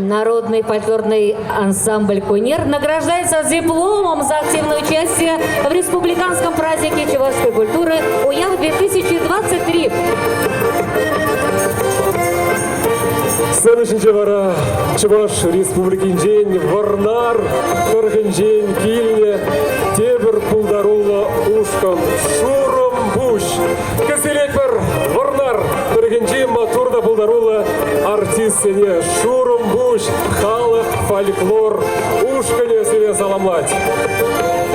Народный фольклорный ансамбль «Кунир» награждается дипломом за активное участие в республиканском празднике чувашской культуры «Уяв-2023». Следующий вара Чуваш Республикин день Варнар, Кыргын день Кильне, Тебер Пулдарула Ушкам, Шуром Буш. Кеселекпер Варнар, Кыргын день Матурда Пулдарула артистине Шуром Буш, Халық, фольклор, Ушкане себе саламлать. Thank you.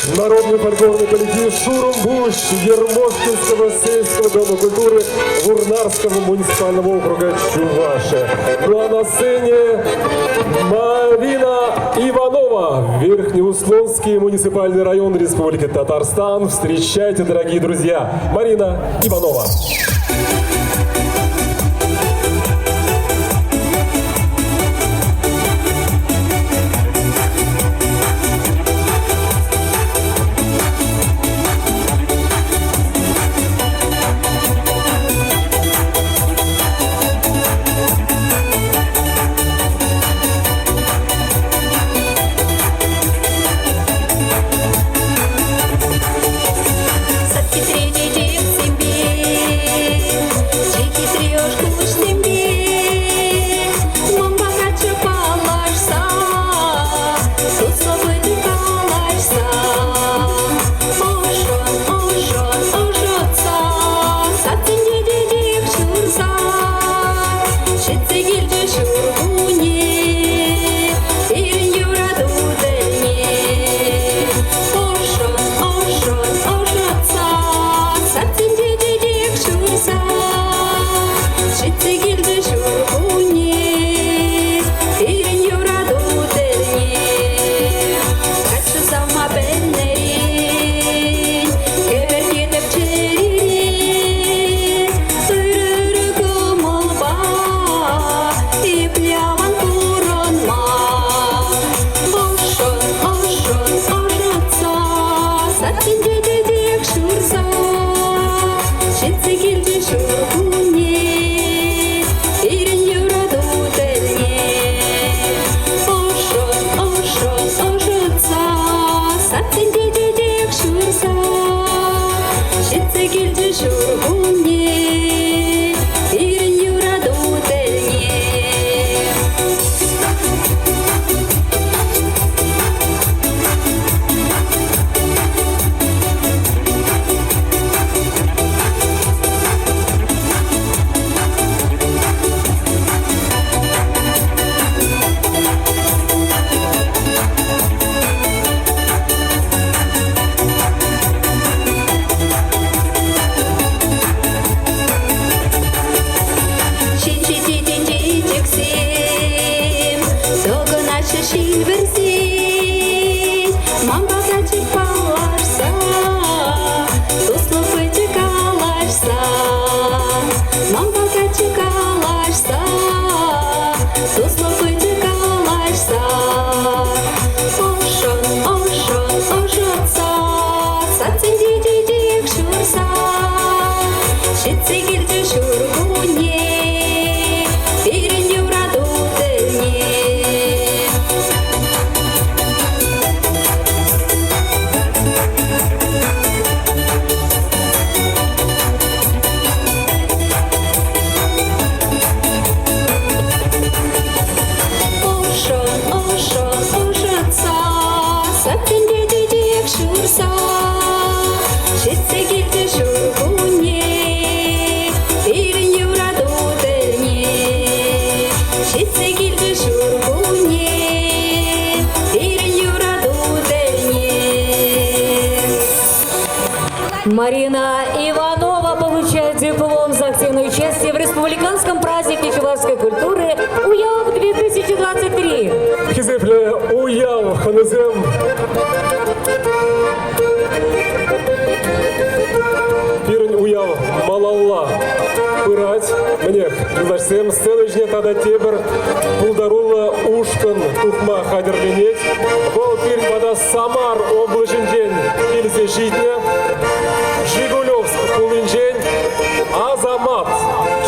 Народный фольклорный коллектив «Шурум-Буш» Ермошкинского сельского дома культуры Вурнарского муниципального округа Чувашия. Ну а на сцене Марина Иванова, Верхнеуслонский муниципальный район Республики Татарстан. Встречайте, дорогие друзья, Марина Иванова. Марина Иванова получает диплом за активное участие в республиканском празднике чувашской культуры УЯВ-2023. Хизепле УЯВ ханызем. Пирень УЯВ малалла. Пырать мне. Зачем сценочне тогда тебер пулдарула ушкан тухма хадерленеть. Вол пирень вода Самар облачен день. Ильзе житня. Жигулевск Кулинжень, Азамат,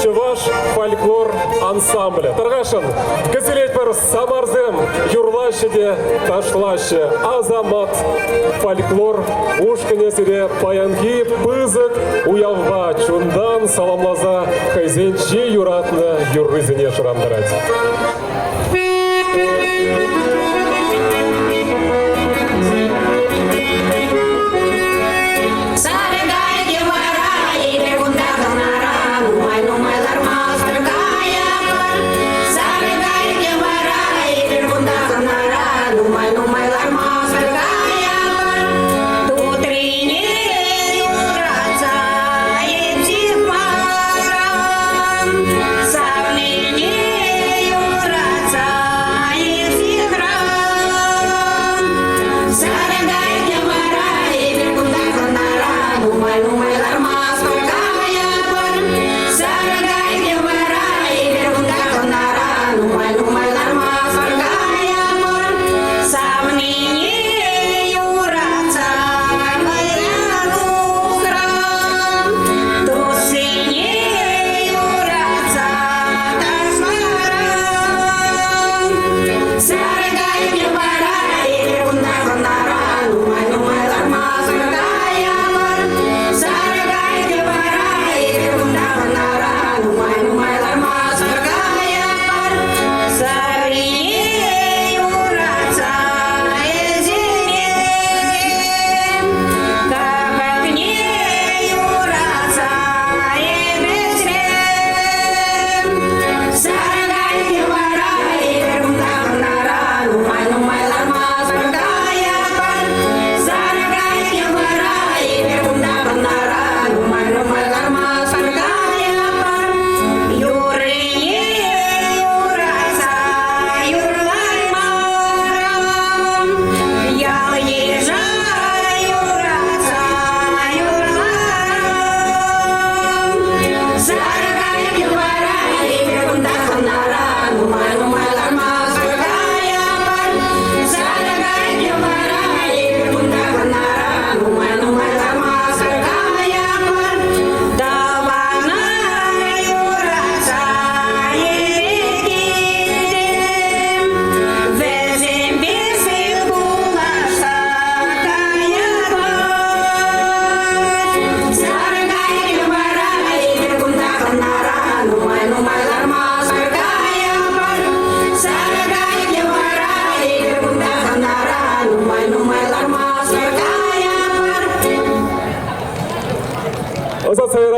Чуваш фольклор ансамбля. Таргашин, кеселеть пар Самарзем, Юрлащеде, Ташлаще, Азамат, фольклор, Ушкане сире паянки, Пызык, Уявба, Чундан, Саламлаза, Хайзенчи, Юратна, Юррызине Шрамдарать.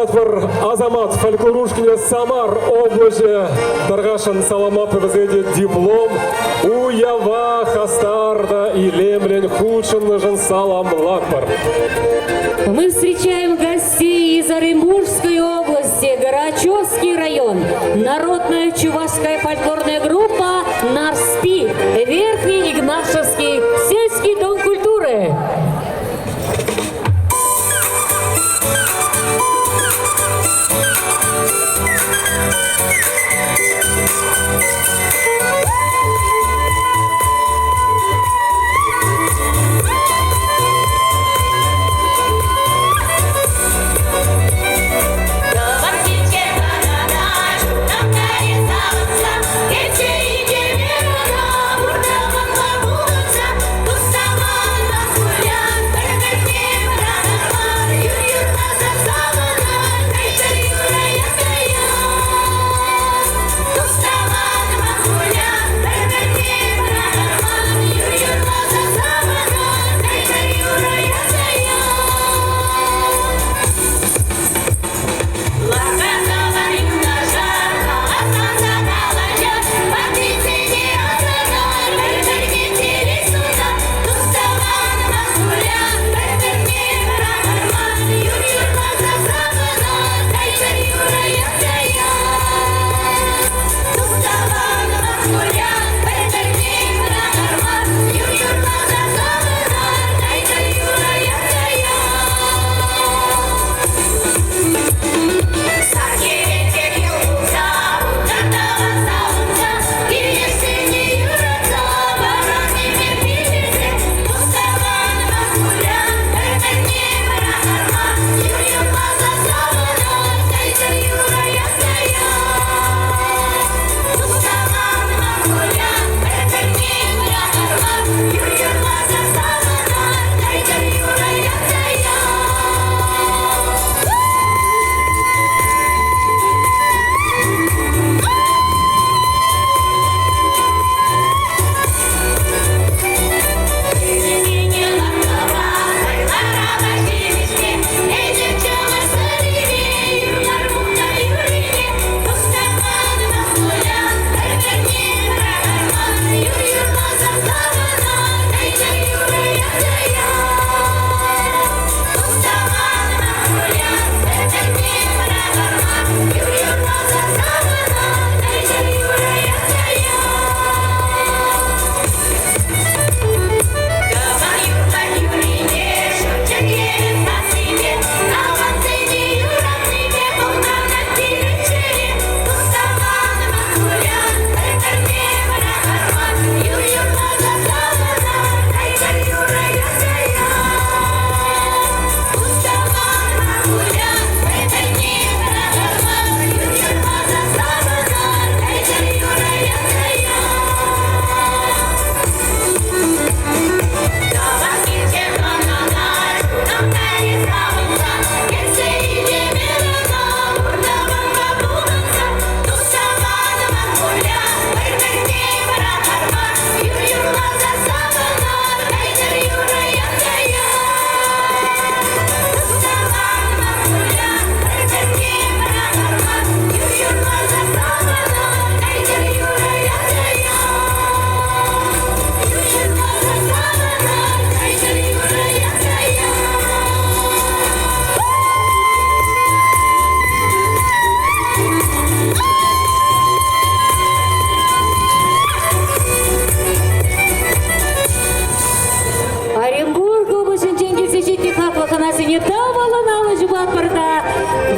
Латвар Азамат Фольклорушкине Самар облаче Даргашан Саламат вызыдет диплом Уява Хастарда и Лемлень Худшин Жан Салам Латвар. Мы встречаем гостей из Оренбургской области, Горачевский район. Народная чувашская фольклорная группа «Нарспи», Верхний Игнашевский сельский дом культуры.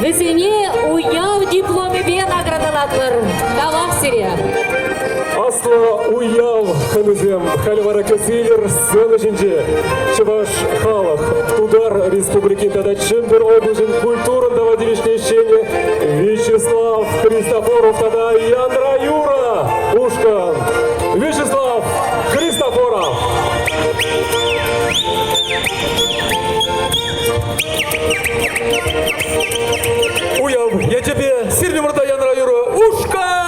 Весене уяв дипломе бе наградалатыр. Калаксире. Асла уяв ханызем хальвара кесилер сцена жинже. Чеваш халах удар республики тада чембер облажин культурында водилищнещение Вячеслав Христофоров тада Яндра Юра Ушкан. Вячеслав Христофоров. Уяв, я тебе сильный морда Яндра Юра Ушкан!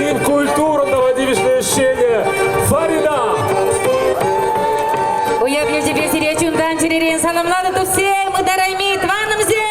господин культурного девичное Фарида. Уявлю тебе серечундан черерен саламлады тусем, ударайми тванымзе.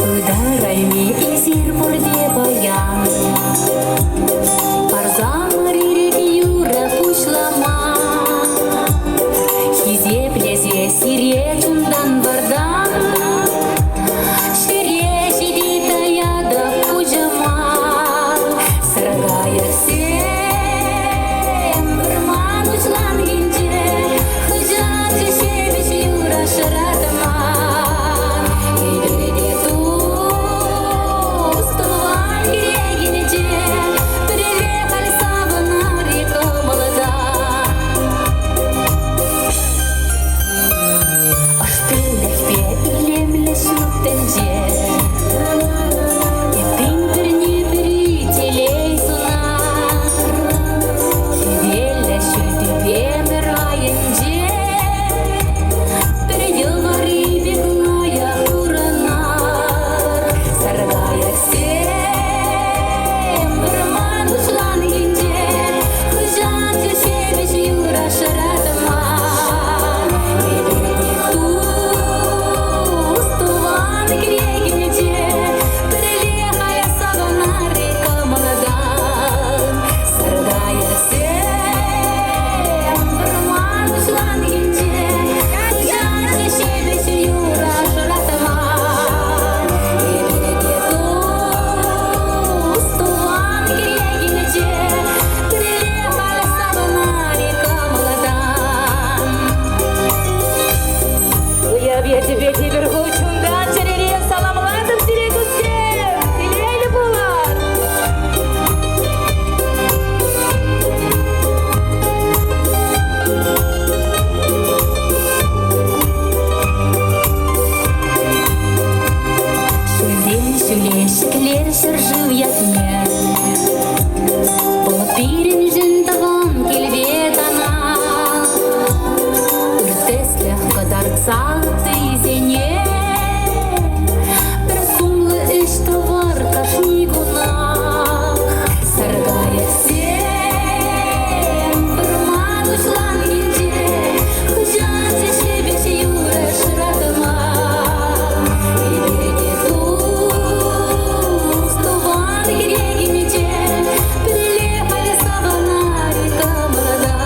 Ударайми изир бурде баян, парзан рирек юра пушлама, хизе плезе сире чундан бардан, шире жидита яда пуджама, срагая всем бурман учлан гинже, хыжаджи шебеш юра шаратама. Я тебе теперь хучундан черерен саламладым сире тусем. Илейли булар. Шүлеш-шүлеш шыржыв ятне, Полпирин жентаван килветана, Үртеслях кадарца тызене, Бір сумлы іш товар кашнигунах, Саргая сен, бір мадушлан гинже, Хыжанчы шебеш юра шыратыма, Иберге тустуван грегинече, Приехали савана река молода,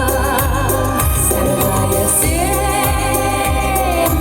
Саргая сен,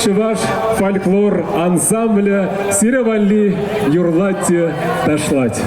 Чуваш фольклор ансамбля Сиравалли Юрлатти Ташлать.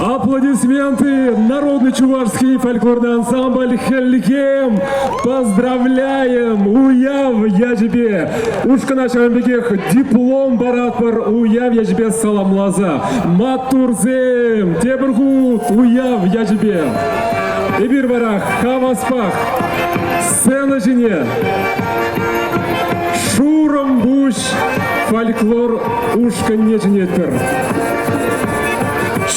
Аплодисменты! Народный чувашский фольклорный ансамбль Хелликем! Поздравляем! Уяв я тебе! Ушка нашего бегех диплом баратпар уяв я тебе саламлаза! Матурзем! Тебргут! Уяв я тебе! Эбир барах! Хаваспах! Сцена жене! Шуром буш! Фольклор ушка не женетпер!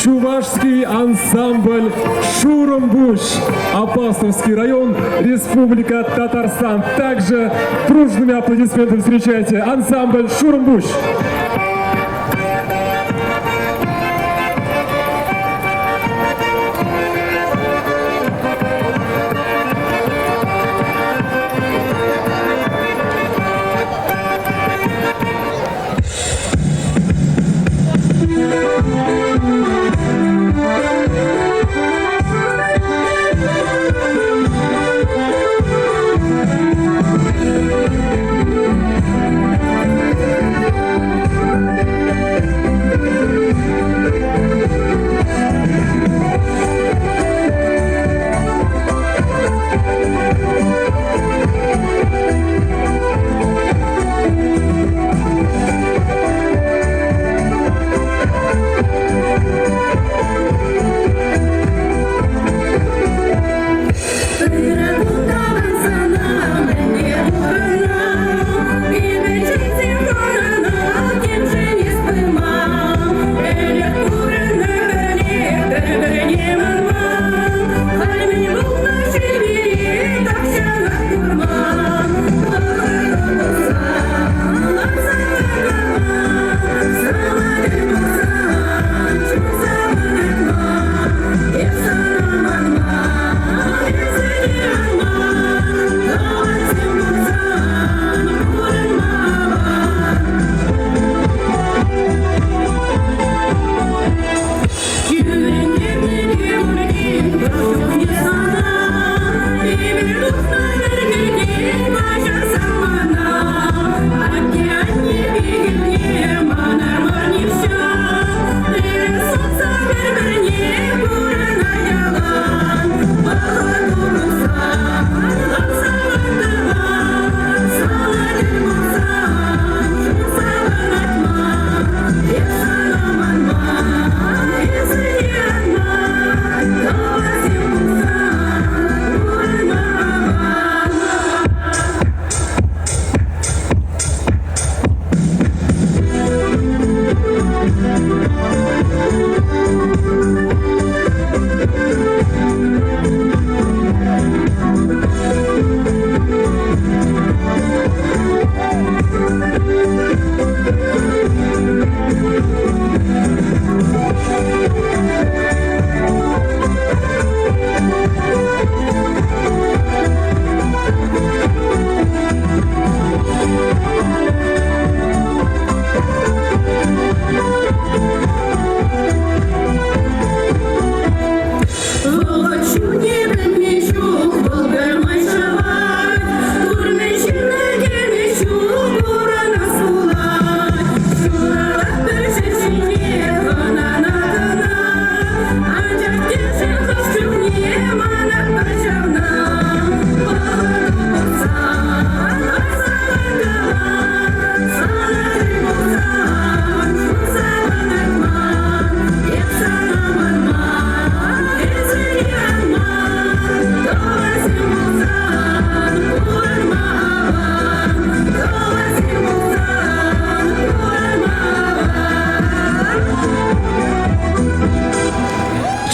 Чувашский ансамбль Шуромбуш, Апастовский район, Республика Татарстан. Также дружными аплодисментами встречайте ансамбль Шуромбуш.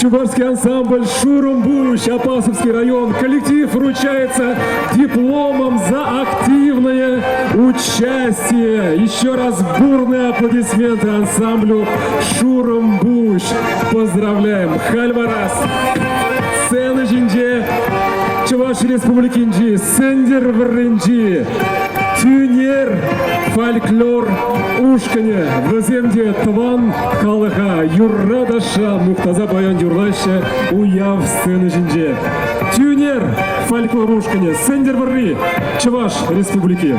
Чувашский ансамбль «Шурумбуш», Апасовский район. Коллектив вручается дипломом за активное участие. Еще раз бурные аплодисменты ансамблю «Шурумбуш». Поздравляем. Хальварас. Сцена Жинже. Чуваш Республикинджи. Сендер Варенджи. Тюнер, фольклор, ушкане, віземде тван, халыха, юррадаша, мухтаза баян юрлаша, уяв сцены жинже. Тюнер, фольклор, ушкане, сендер варри, Чуваш Республики.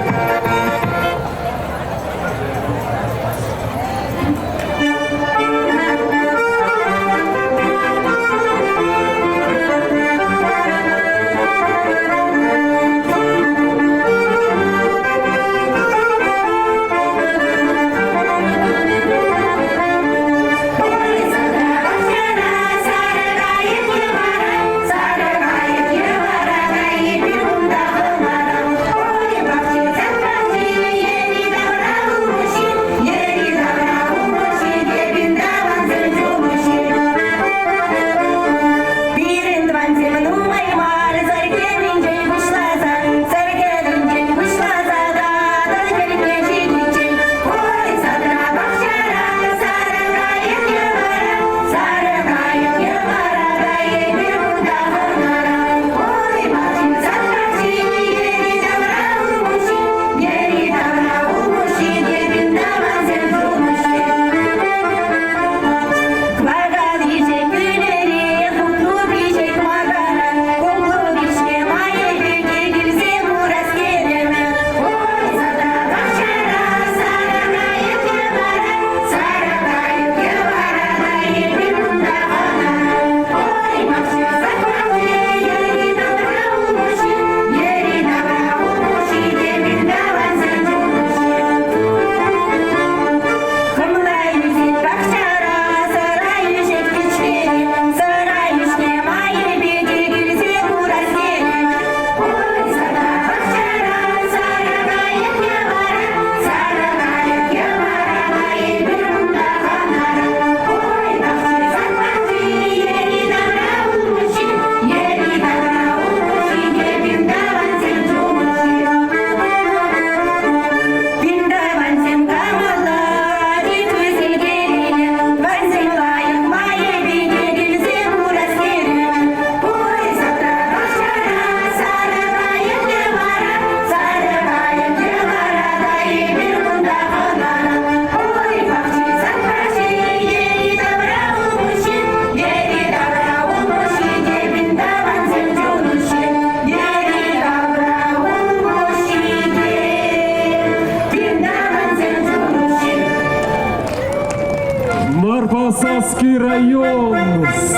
Марпасовский район,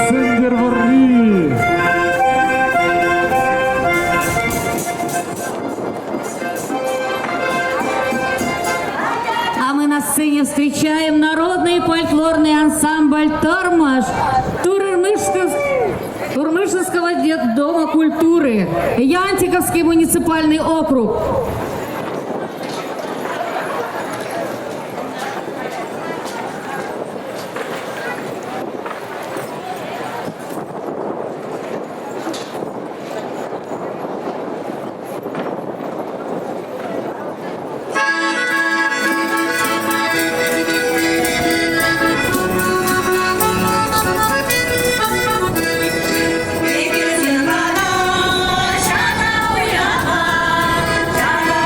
Сендер-Варри. А мы на сцене встречаем народный фольклорный ансамбль «Тормош» Турмышевского дома культуры, Янтиковский муниципальный округ. Шана уяма, шана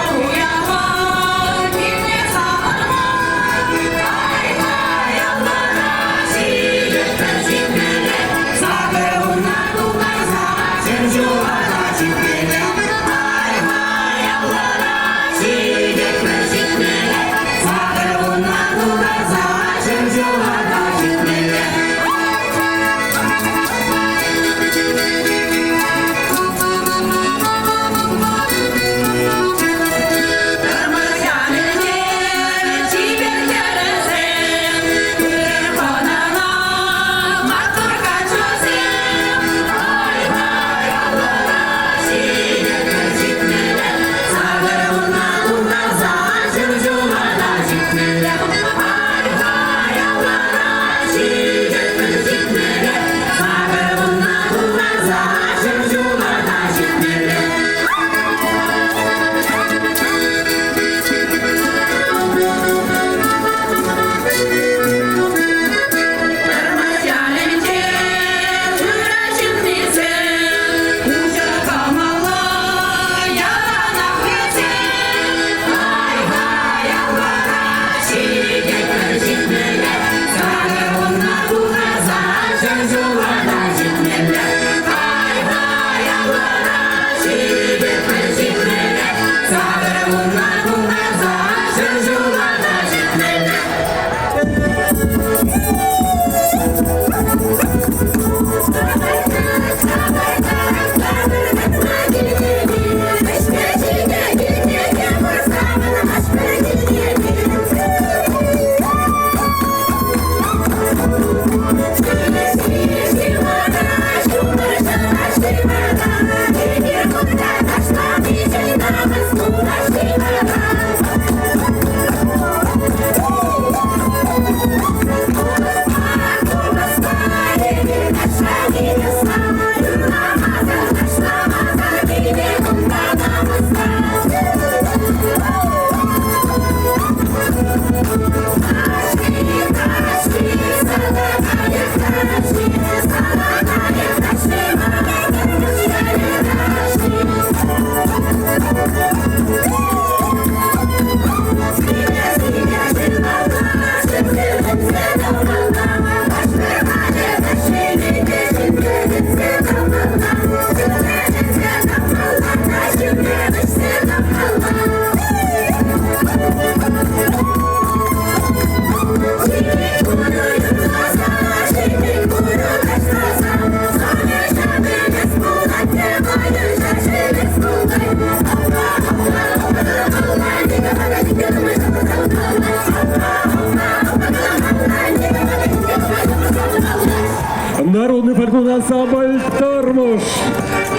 ансамбль «Тормоз».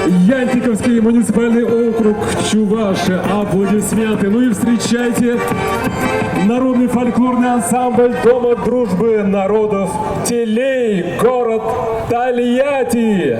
Янтиковский муниципальный округ Чуваши. Аплодисменты. Ну и встречайте народный фольклорный ансамбль Дома дружбы народов Телей, город Тольятти.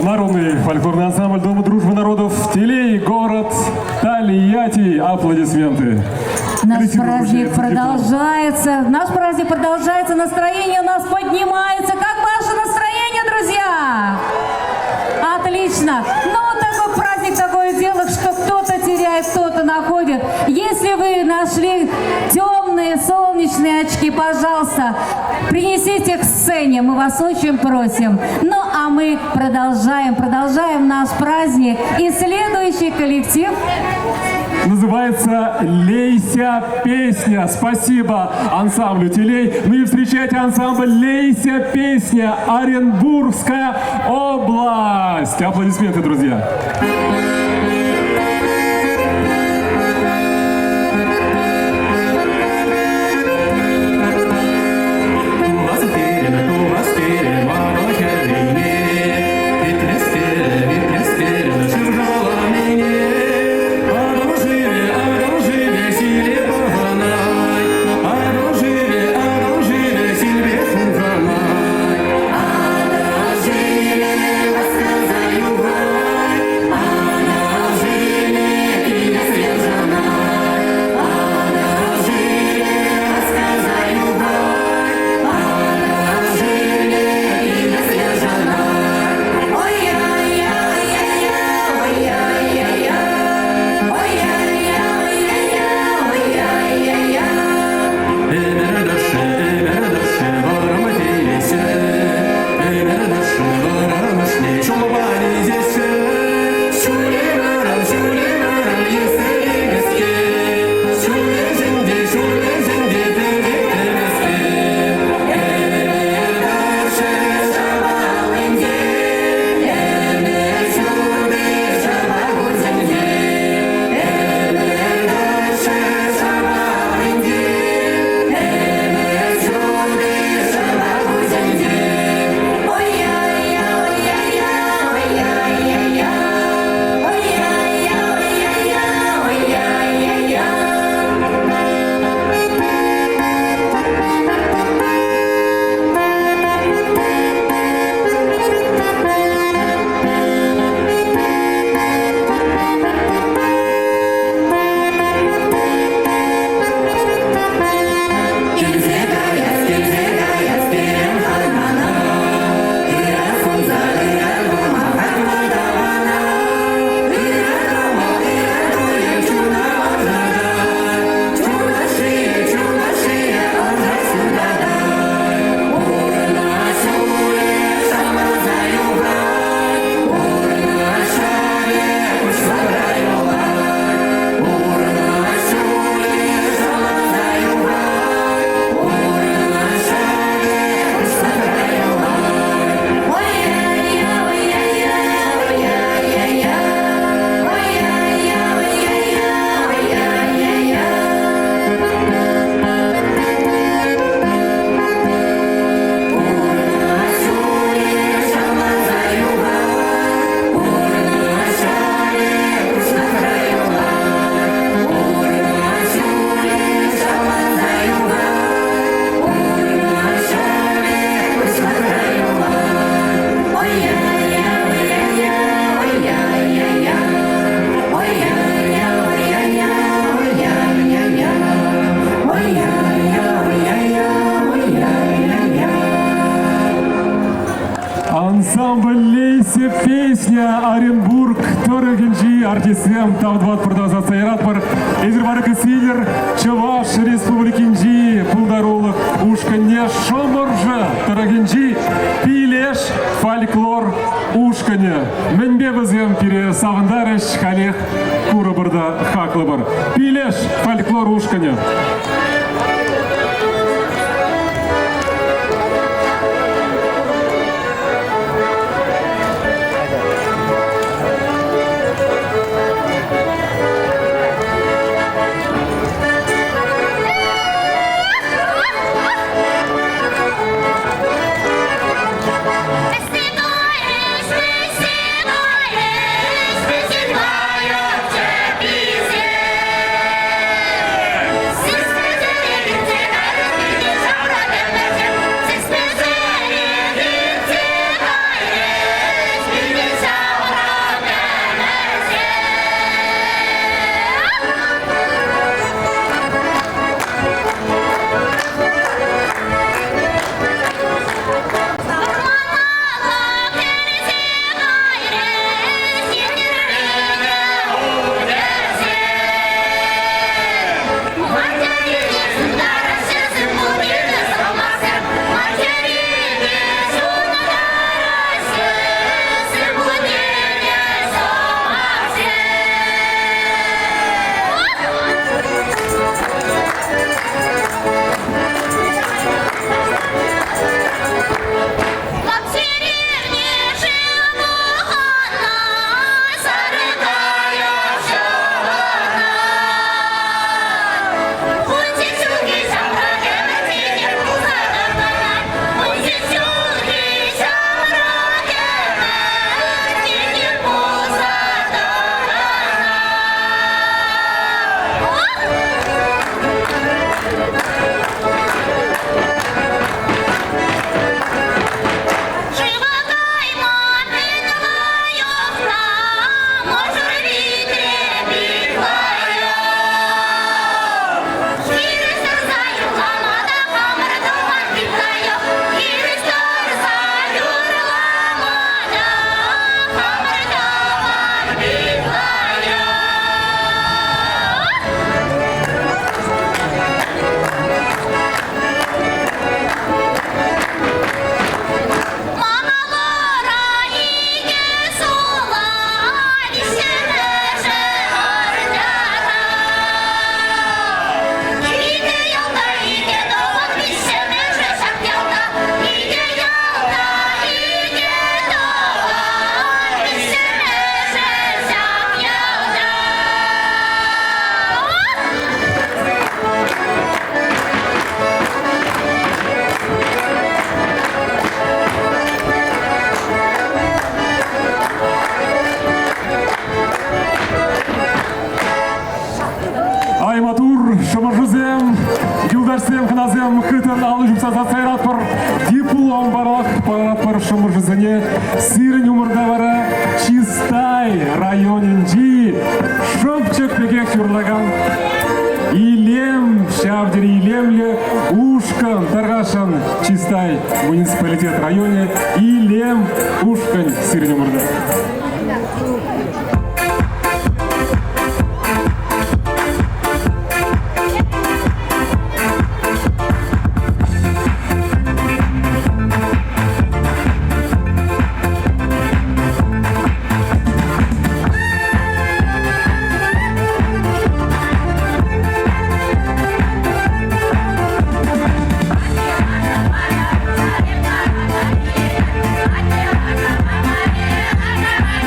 Народный фольклорный ансамбль Дома дружбы народов Телей, город Тольятти. Аплодисменты. Наш праздник продолжается. Настроение у нас поднимается. Как ваше настроение, друзья? Отлично. Ну, такой праздник, такое дело, что кто-то теряет, кто-то находит. Если вы нашли темные солнечные очки, пожалуйста, принесите к сцене. Мы вас очень просим. Ну, а мы продолжаем наш праздник. И следующий коллектив называется «Лейся песня». Спасибо ансамблю Телей. Ну и встречайте ансамбль «Лейся песня», Оренбургская область. Аплодисменты, друзья. Она деп песня Оренбург Торыгинжи артистем Тавдват продолжаться Иратпар Эзербарык Силер Чаваш Республикинжи Пулдарулых Ушканье Шоморжа Торыгинжи Пилеш фольклор Ушканье Менбебезем Пире Савандарыш Халех Курабырда Хаклыбыр Пилеш фольклор Ушканье. Шамаржузем, Юлдарсем, Ханазем, Хытын, Алыжымса Зацайратпар, Диплом Барах, Паратпар Шамаржузене, Сирень Умырдавара, Чистай, районинжи, Шопчик Пекек Юрлаган, Илем, Шавдери Илемле, Ушкан, Таргашан, Чистай, муниципалитет районе, Илем, Ушкан, Сирень Умырда. Bye.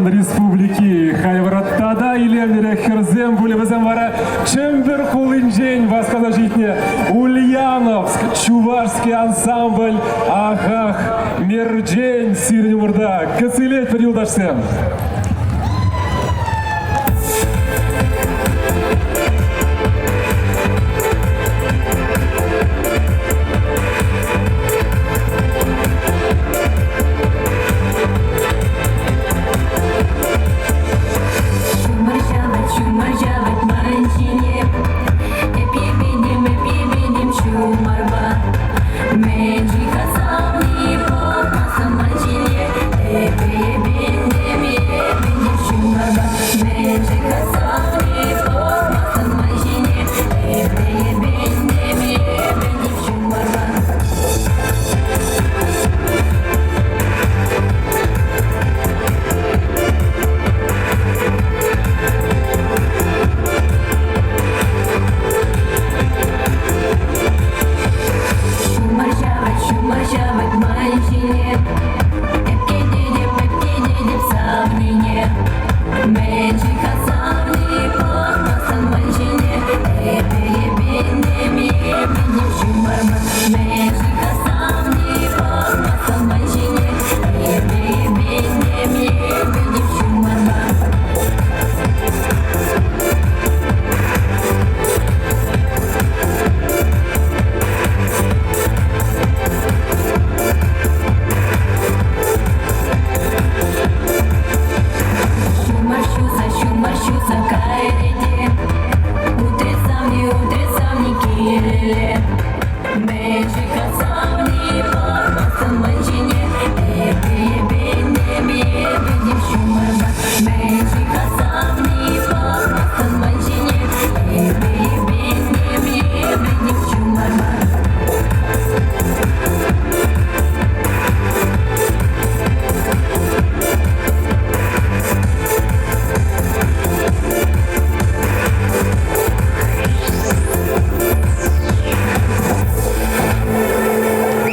Казахстан Республики Хайвраттада илемере херзем булевезем вара чембер хулинжень восказажитне Ульяновск чувашский ансамбль Ахах Мерджень Сирнемурда Кацелет периодашсем.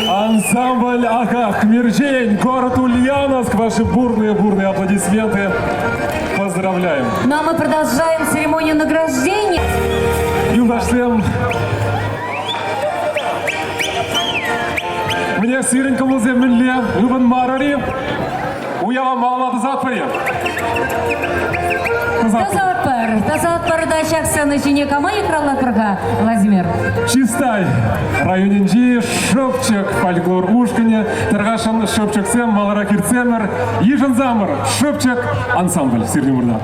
Ансамбль Ахах Мерджень, город Ульяновск. Ваши бурные аплодисменты. Поздравляем. Ну а мы продолжаем церемонию награждения. Юлдашлем. Мне сиренька музе минле, Юбан Марари. Уява малада затпари. Тазатпар да шахсаны жине камай кралатпырга Владимир. Чистай. Районинжи шопчик фольклор ушкане. Таргашан шопчик сем, малара кирцемер. Ежен замыр. Шопчик ансамбль Сирнемурда.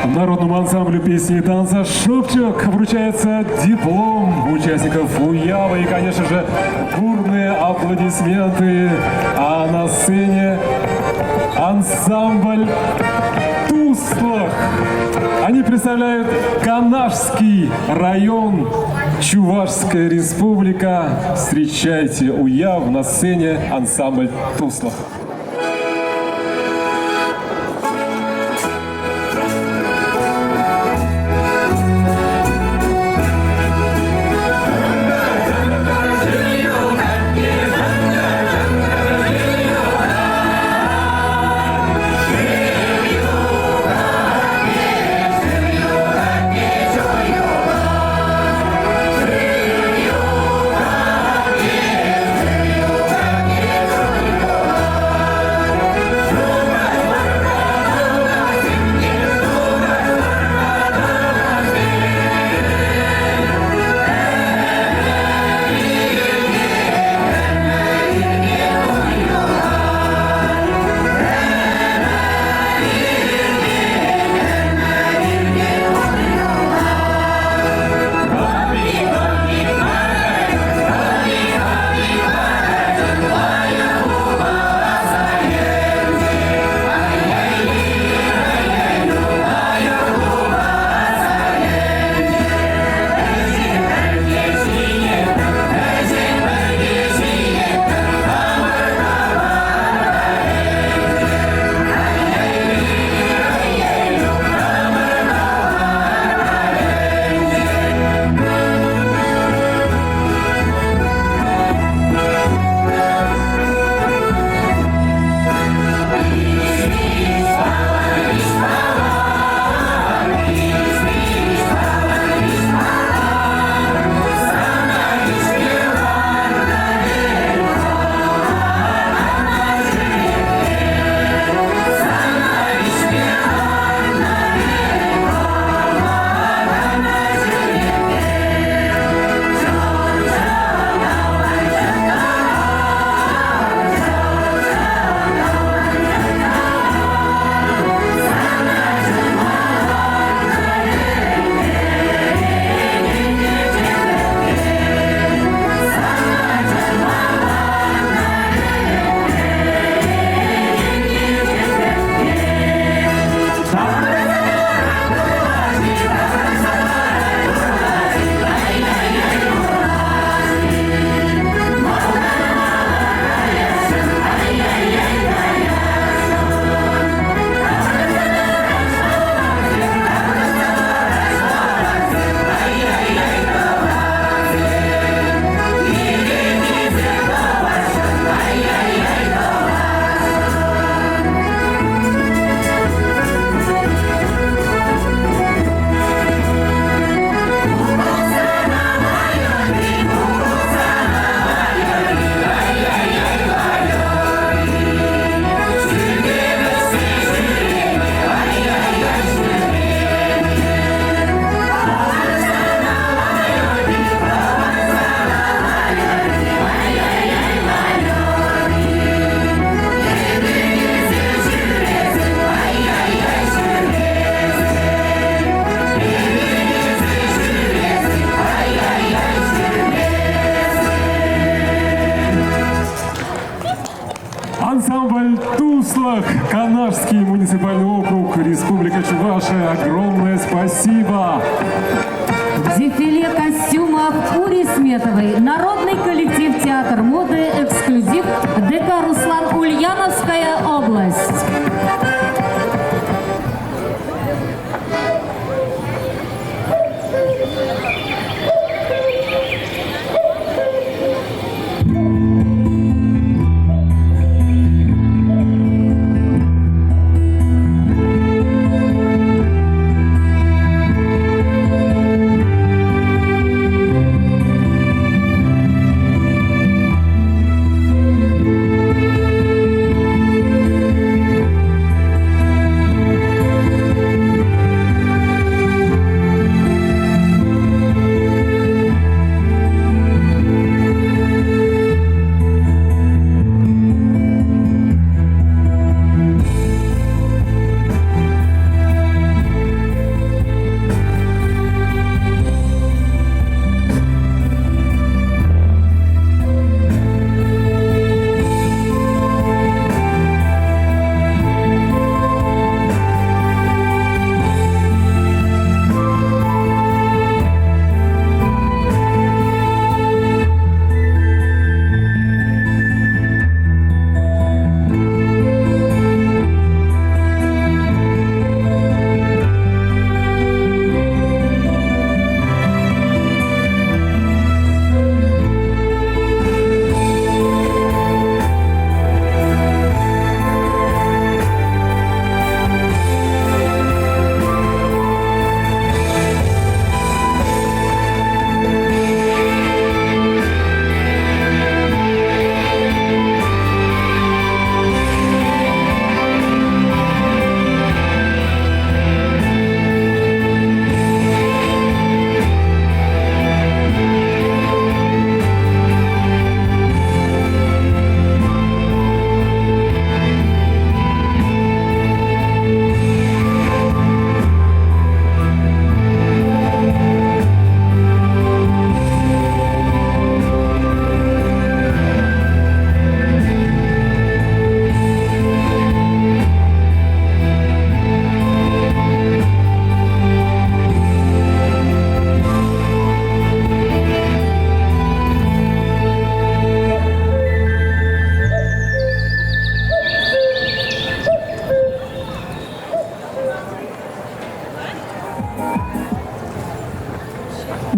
Народному ансамблю песни и танца «Шопчик» вручается диплом участников Уявы и, конечно же, бурные аплодисменты. А на сцене ансамбль «Туслах». Они представляют Канашский район, Чувашская республика. Встречайте Уяв на сцене ансамбль «Туслах». Ансамбль «Туслах», Канашский муниципальный округ, Республика Чувашия. Огромное спасибо! В дефиле костюмов Ури Сметовой народный коллектив «Театр моды», эксклюзив ДК «Руслан», Ульяновская область.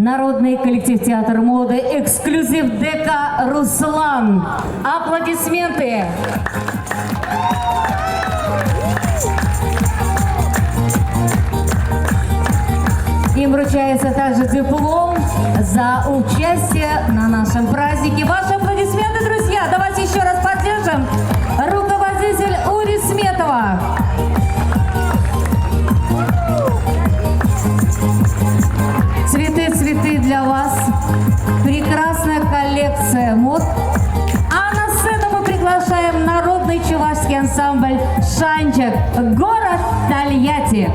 Народный коллектив театра моды «Эксклюзив ДК Руслан». Аплодисменты. Им вручается также диплом за участие на нашем празднике. Ваши аплодисменты, друзья. Давайте еще раз поддержим руководитель Ури Сметова. Цветы для вас. Прекрасная коллекция мод. А на сцену мы приглашаем народный чувашский ансамбль «Шанчик», город Тольятти.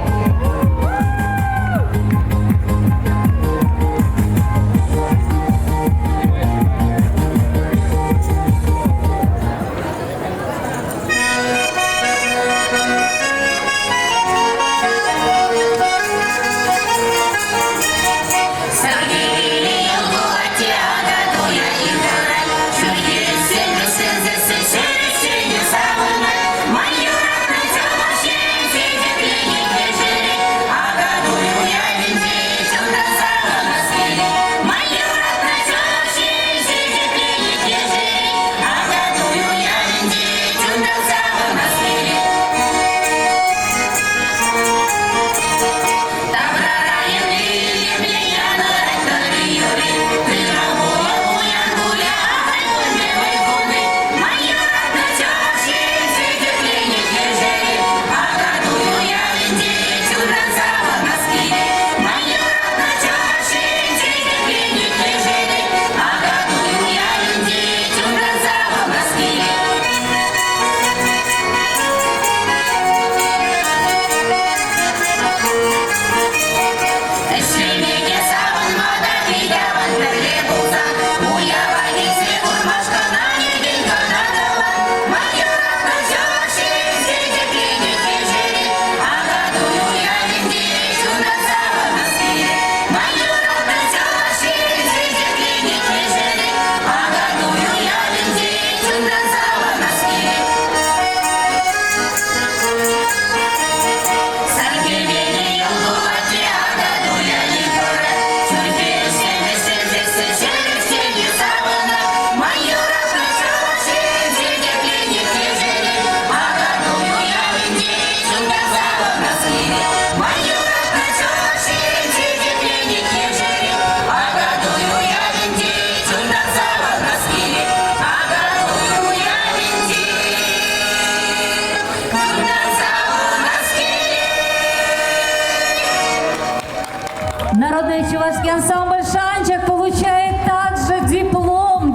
Народный чувашский ансамбль «Шанчик» получает также диплом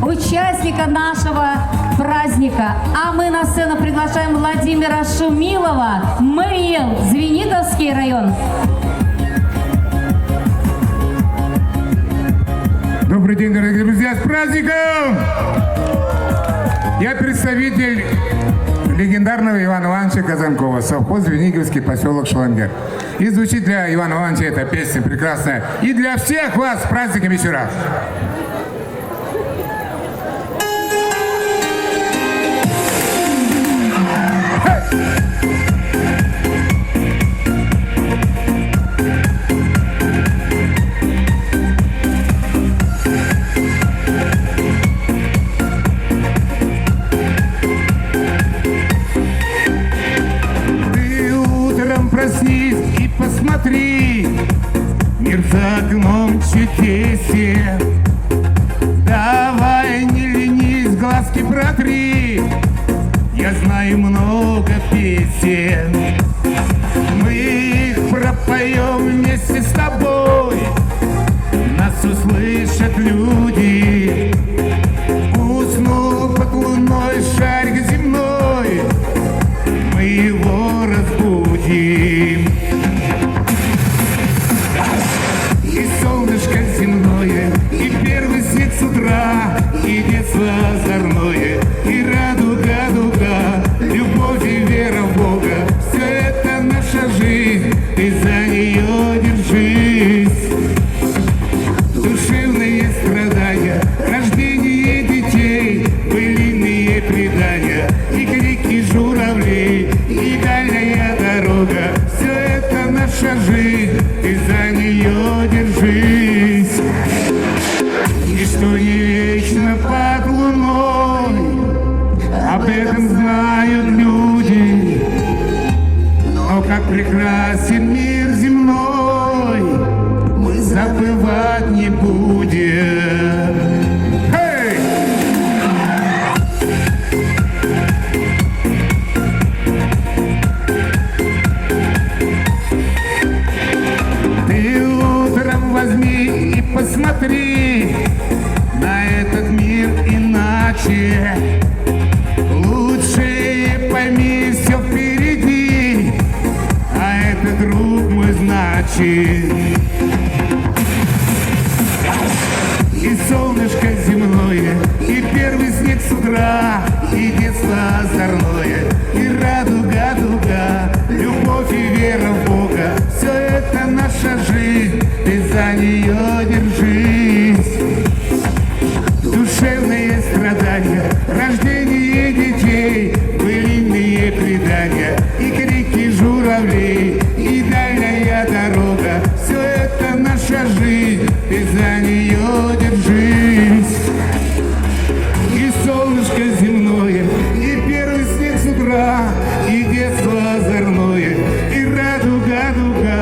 участника нашего праздника. А мы на сцену приглашаем Владимира Шумилова, Мариэл, Звениговский район. Добрый день, дорогие друзья, с праздником! Я представитель легендарного Ивана Ивановича Казанкова, совхоз Звениговский, поселок Шаламбер. И звучит для Ивана Ивановича эта песня прекрасная. И для всех вас с праздником еще раз. Проснись и посмотри, мир за окном чудесен. Давай не ленись, глазки протри, я знаю много песен. Мы их пропоем вместе с тобой, нас услышат люди. Уснул под луной шарик земной, мы его разбудим. И солнышко земное, и первый свет с утра, и детство озорное, и радуга, дуга, любовь и вера в Бога. Все это наша жизнь, ты за нее держись. Душевные страдания, рождение детей, былинные предания, и крики журавлей, и дальняя дорога. прекрасен мир земной, мы забывать не будем. Эй! Ты утром возьми и посмотри на этот мир иначе. Лучше пойми, все впереди, а это, друг мой, значит. И солнышко земное, и первый снег с утра, и детство озорное, и радуга, дуга, любовь и вера в Бога. Все это наша жизнь, ты за нее держись. Душевные страдания, рождение детей, былинные предания, и крики журавлей, и дальняя дорога. Все это наша жизнь, ты за нее держись. И солнышко земное, и первый снег с утра, и детство озорное, и радуга, дуга,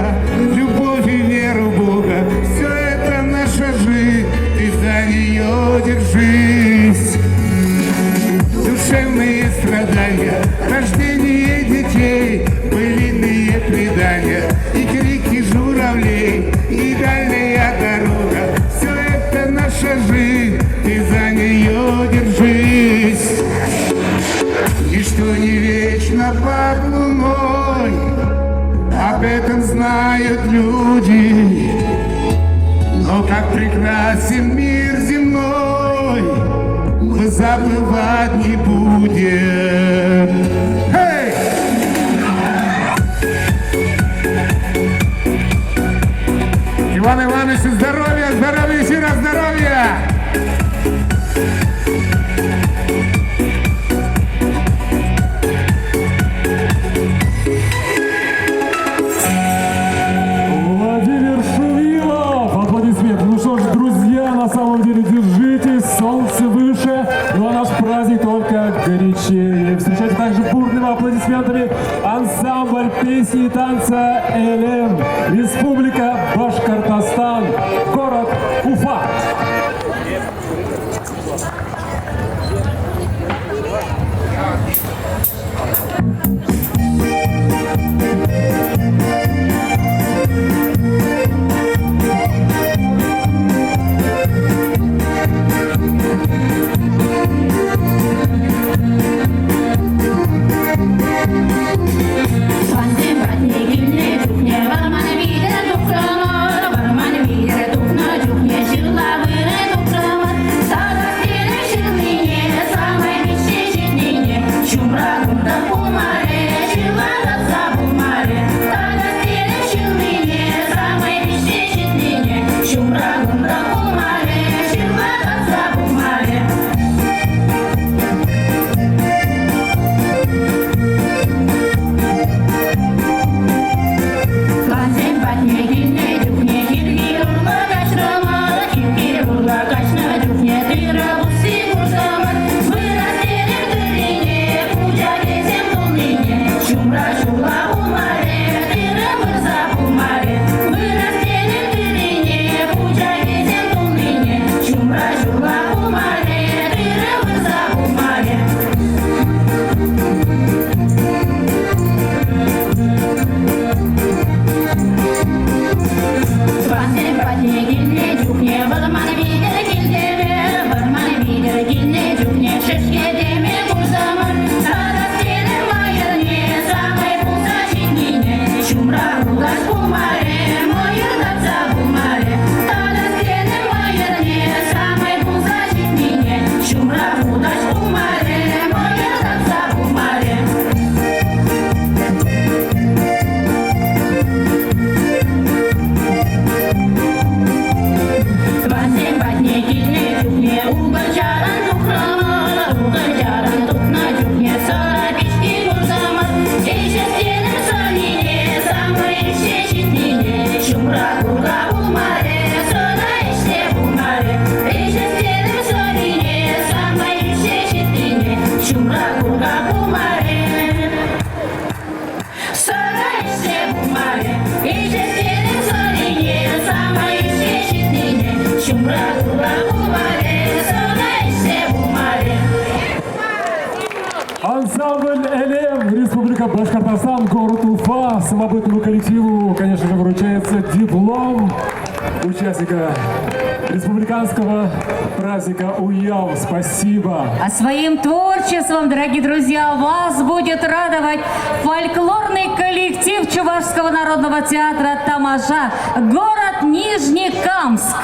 любовь и вера в Бога. Все это наша жизнь, ты за нее держись. Душевные страдания, рождение детей, былиные предания, и крики журавлей, и дальняя дорога. Все это наша жизнь, ты за нее держись. Ничто не вечно под луной, об этом знают люди. Но как прекрасен мир земной, мы забывать не будем. Эй! Иван Иванович, здоровья, здоровья, еще раз здоровья! Владимир Шувилов! Аплодисменты. Ну что ж, друзья, на самом деле держитесь, солнце выше, ну а наш праздник только горячее. Встречайте также бурными аплодисментами ансамбль песни и танца «Элем», Республика Башкортостан, город Уфа. Самый Республика Башкортостан, город Уфа. Самобытному коллективу, конечно же, вручается диплом участника республиканского праздника Уяв. Спасибо. А своим творчеством, дорогие друзья, вас будет радовать фольклорный коллектив Чувашского народного театра «Тамаша», город Нижнекамск.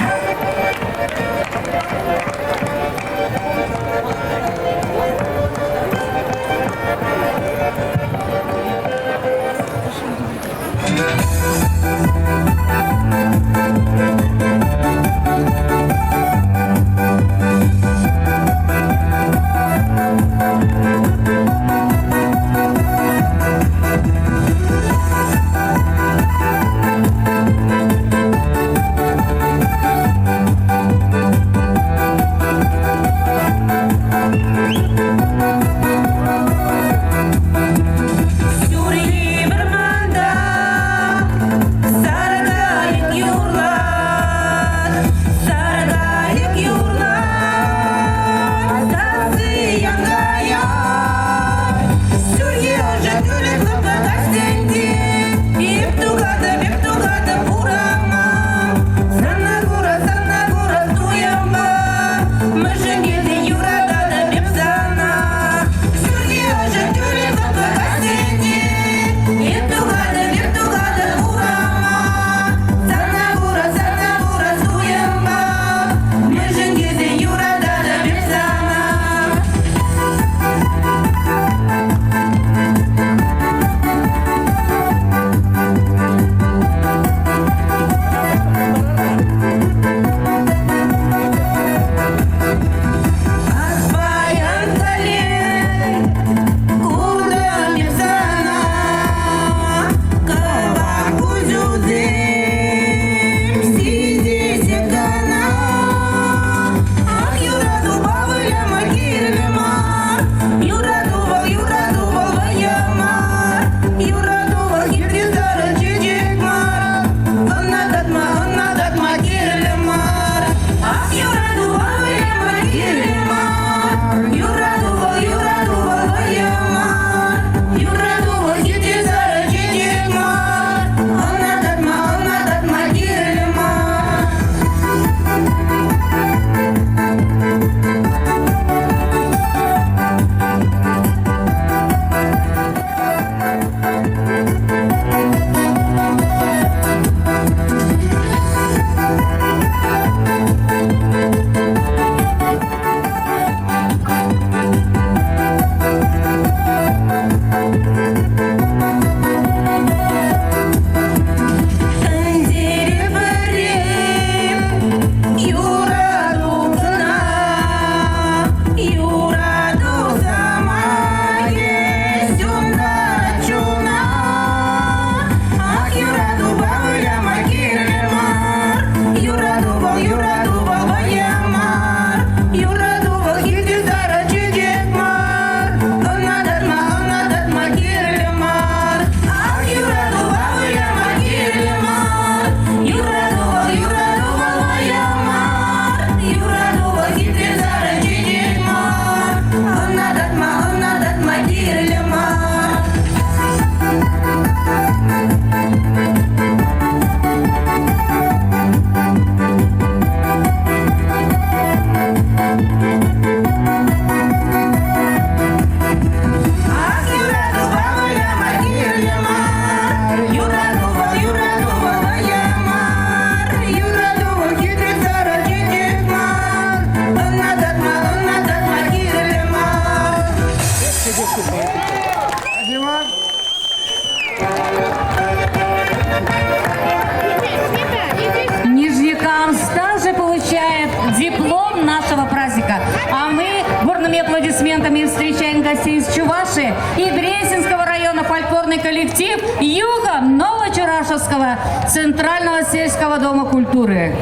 Аплодисментами встречаем гостей из Чувашии и Бресинского района фольклорный коллектив Юга Новочурашевского Центрального сельского дома культуры.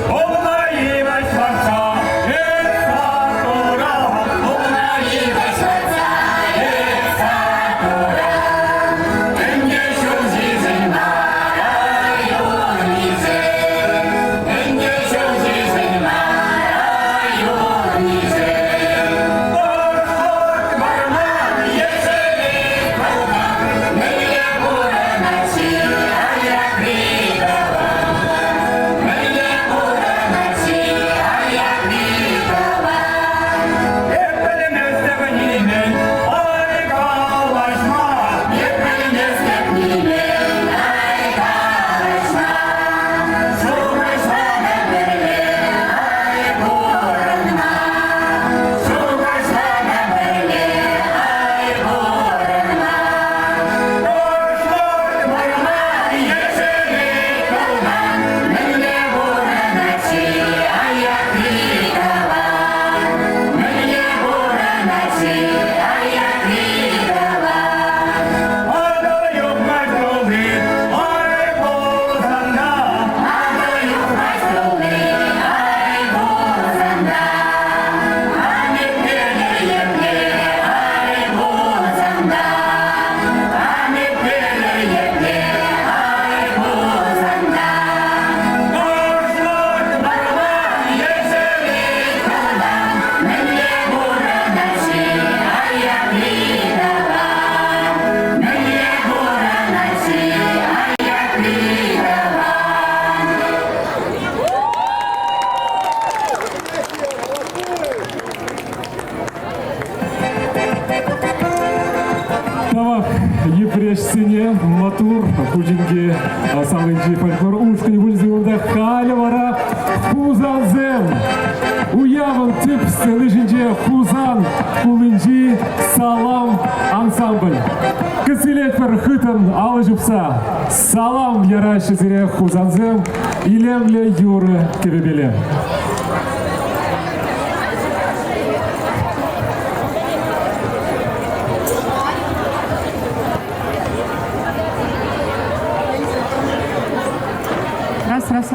Полна и восьмерка, прешсене матур худинге салынчи фольклор ушкани бульзыгында халявара хузанзем. Уявын тип сылышынче хузан кулынчи салам ансамбль. Кыселет бір хытын алыжыпса салам ярайшы зире хузанзем илемле юры кебебеле. Раз.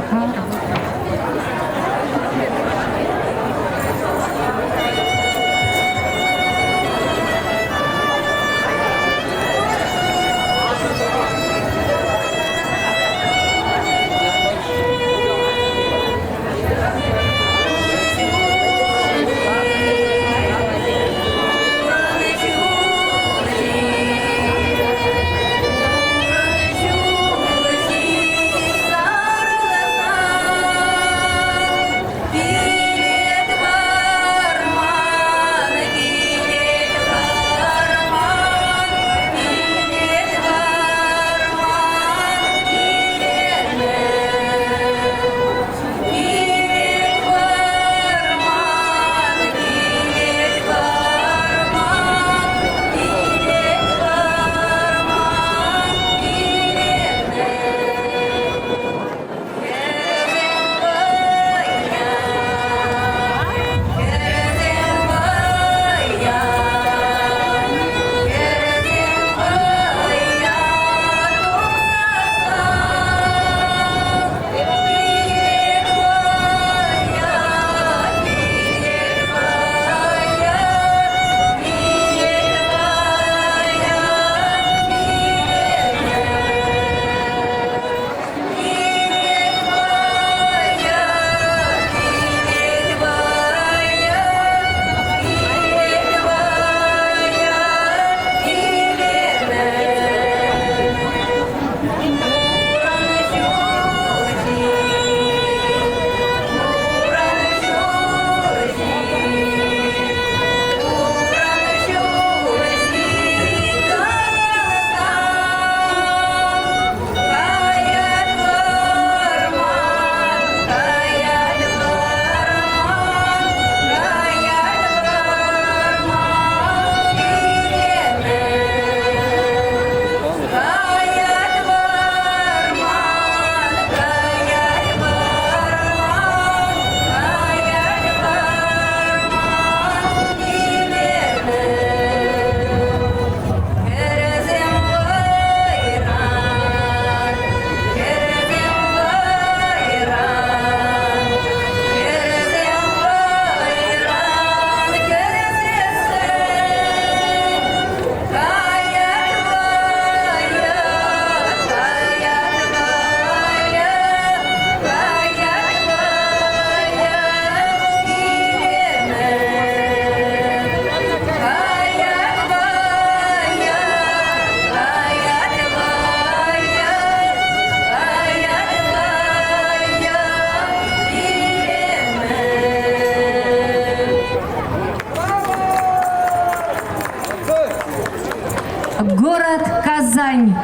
Город Казань.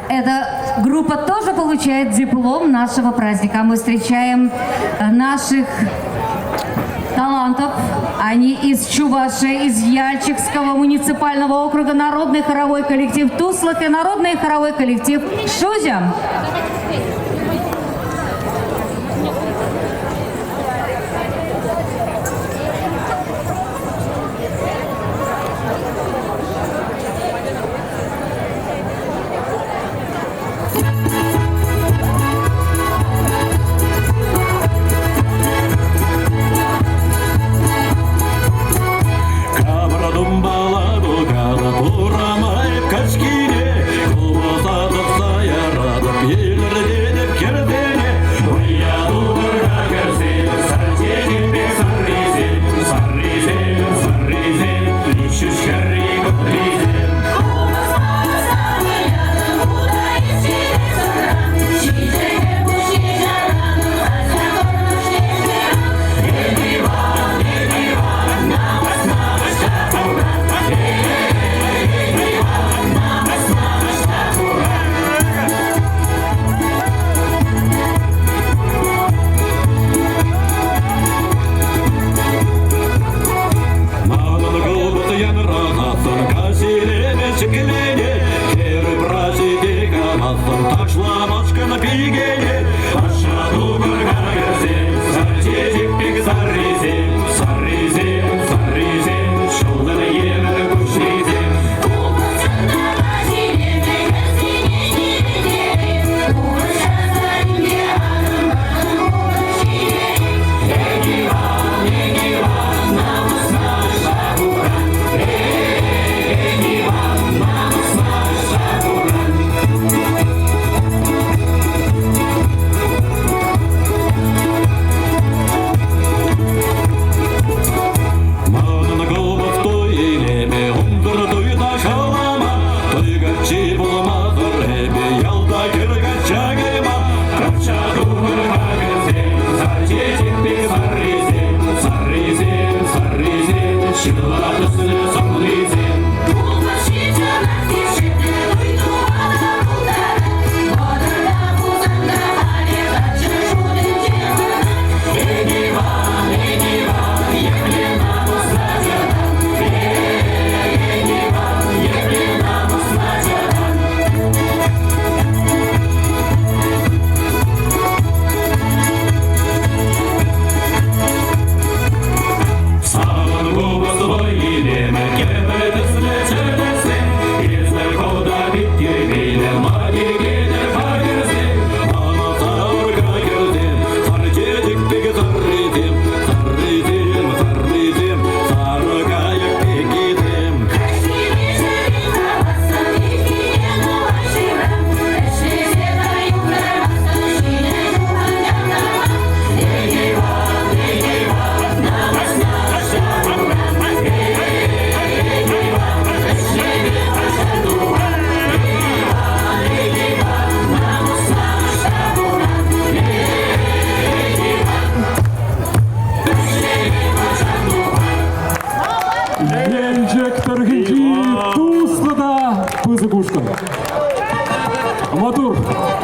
Эта группа тоже получает диплом нашего праздника. Мы встречаем наших талантов. Они из Чувашии, из Яльчикского муниципального округа, народный хоровой коллектив Туслах и народный хоровой коллектив Шузя. Урамай качкине, кубасадып саяратып, елір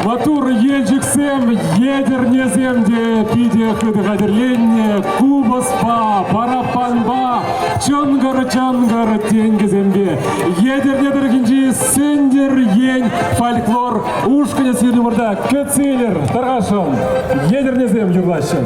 Матур елжіксем, едернеземде, пиде қадірленне, кубаспа, парапанба, чонгар тенгізембе. Едернедіргінжі сендер ен фольклор, ушкіне сирнымырда көтселер, тарғашын, едернезем юрлашын.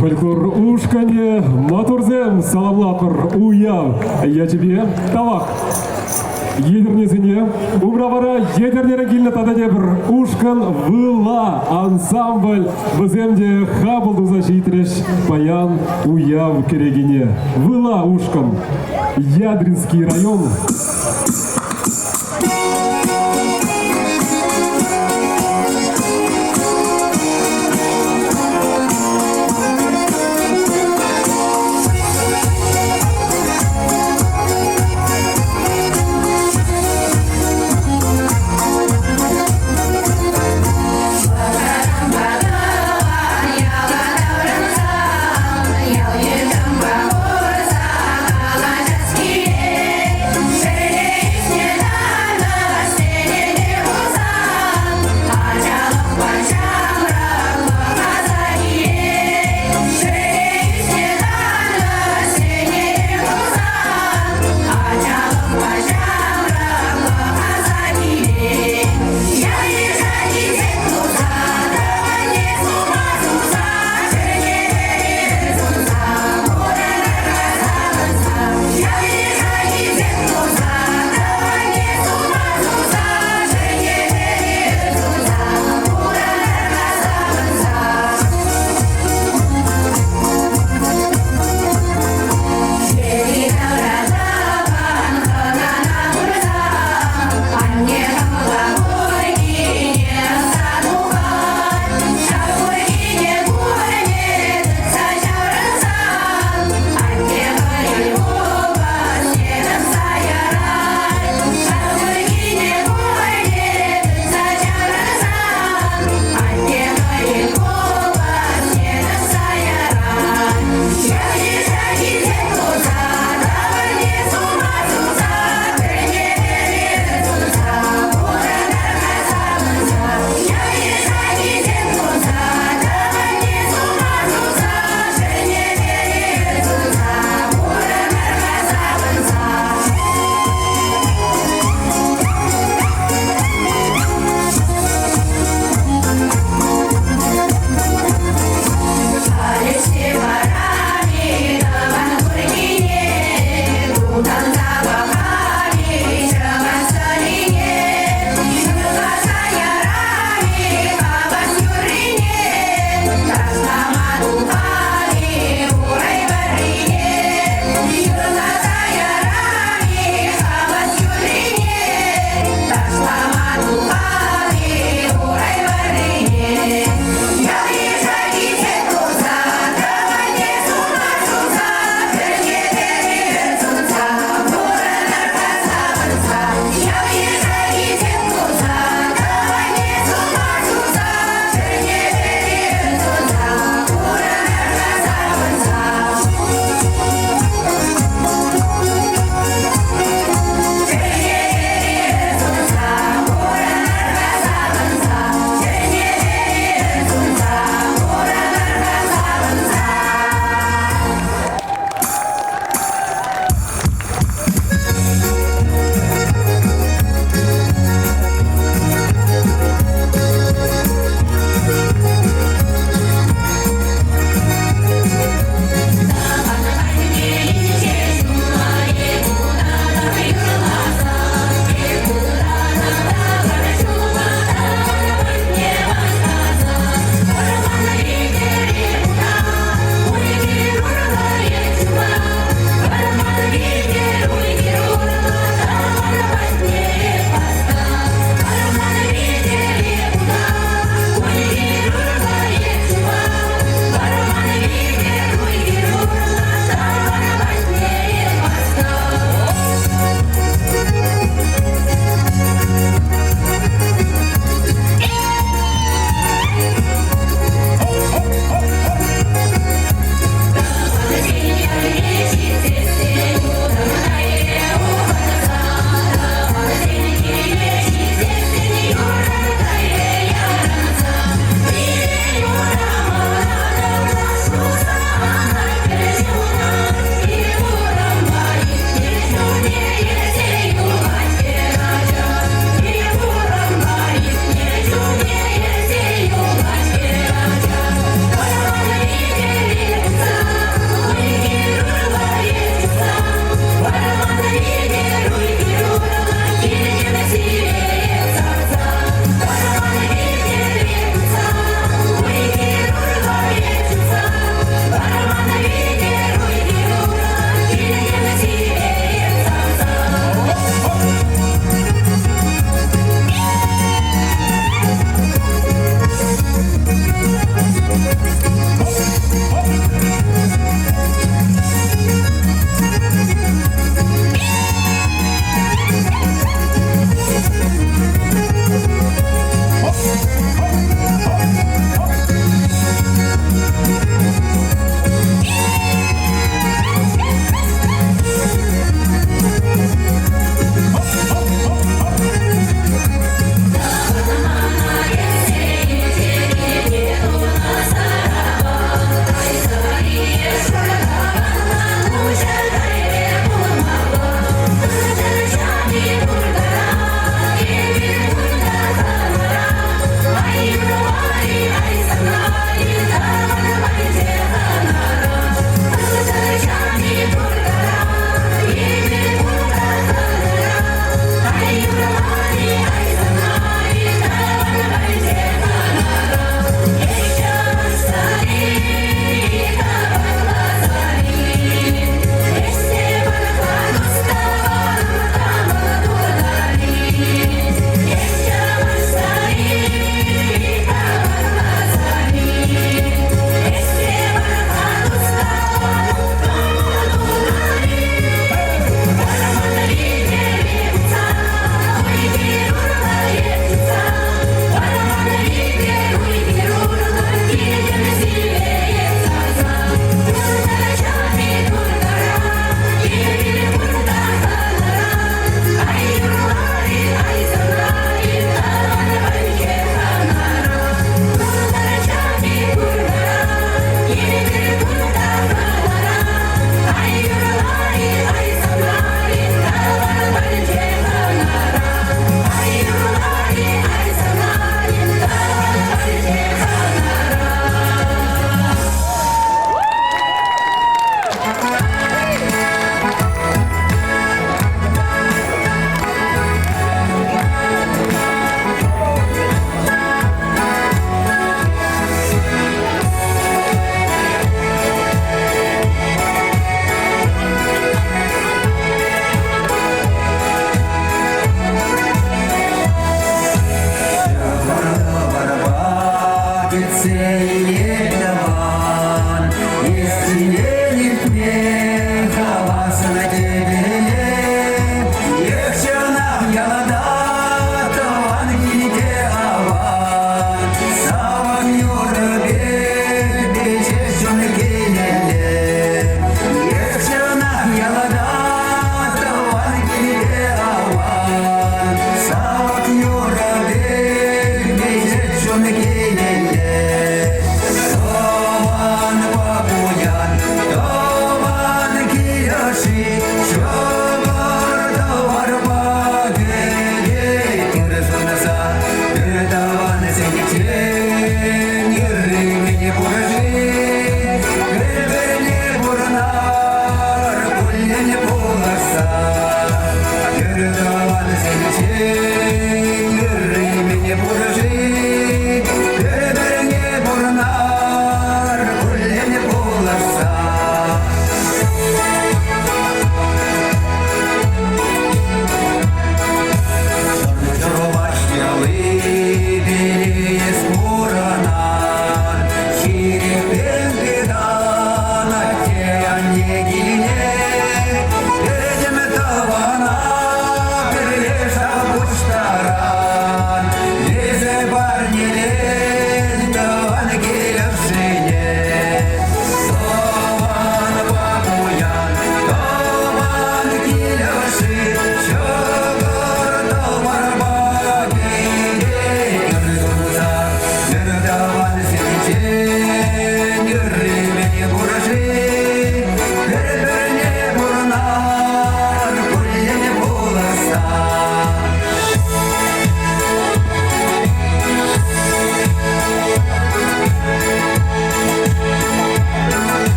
Фольклор ушкане, матурзем, саламлапыр, уяв, я тебе тавах. Едернезіне, умравара едернері келіне тададебір ушкан выла ансамбль біземде хабылды защитреш паян уяв керегіне. Выла ушкан, Ядринский район.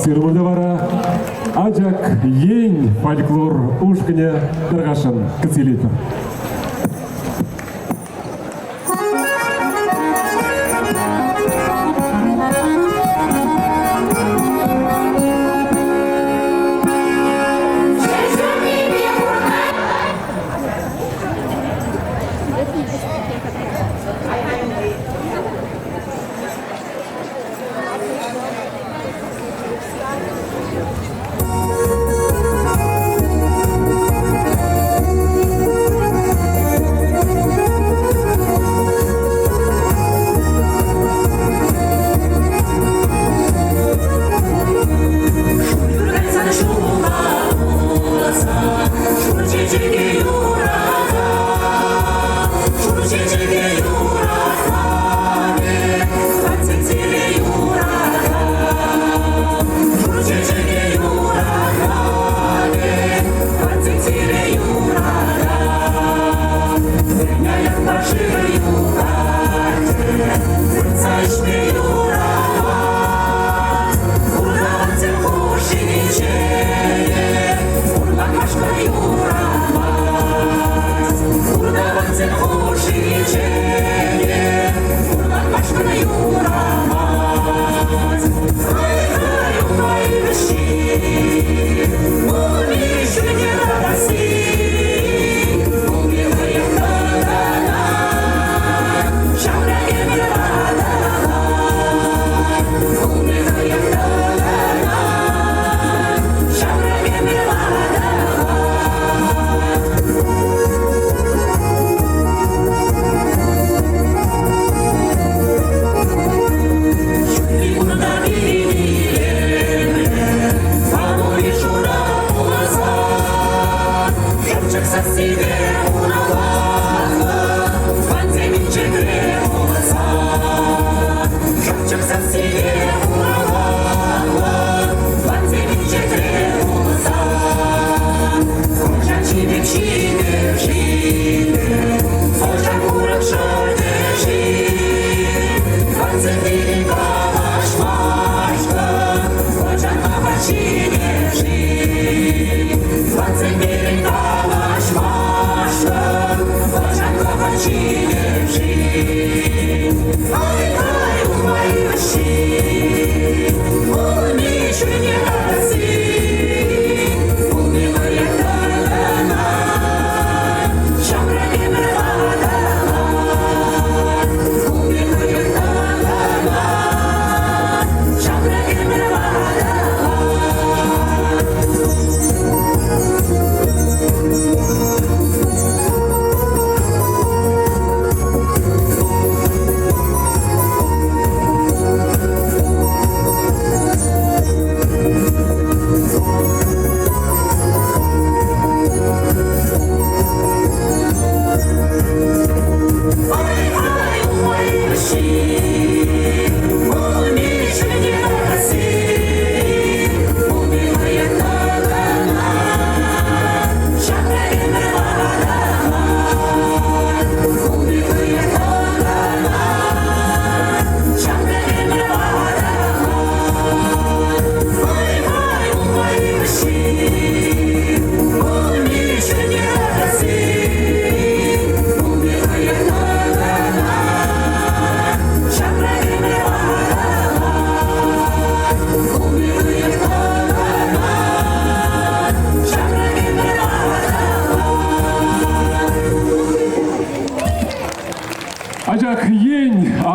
Сирмурдавара, Аджак, Ень, фольклор, Ушканя, Таргашин, Кацелитер.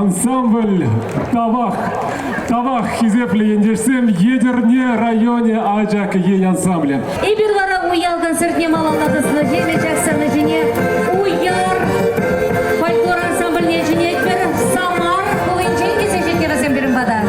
ансамбль Тавах. Тавах хизепле ендерсем едерне районе Аджак ей ансамбле. И берлара уял концертне малалады сложили жаксырны жіне уяр фольклор ансамбльне жіне бір самар ойынчен кесе жеке вазем бірін бада.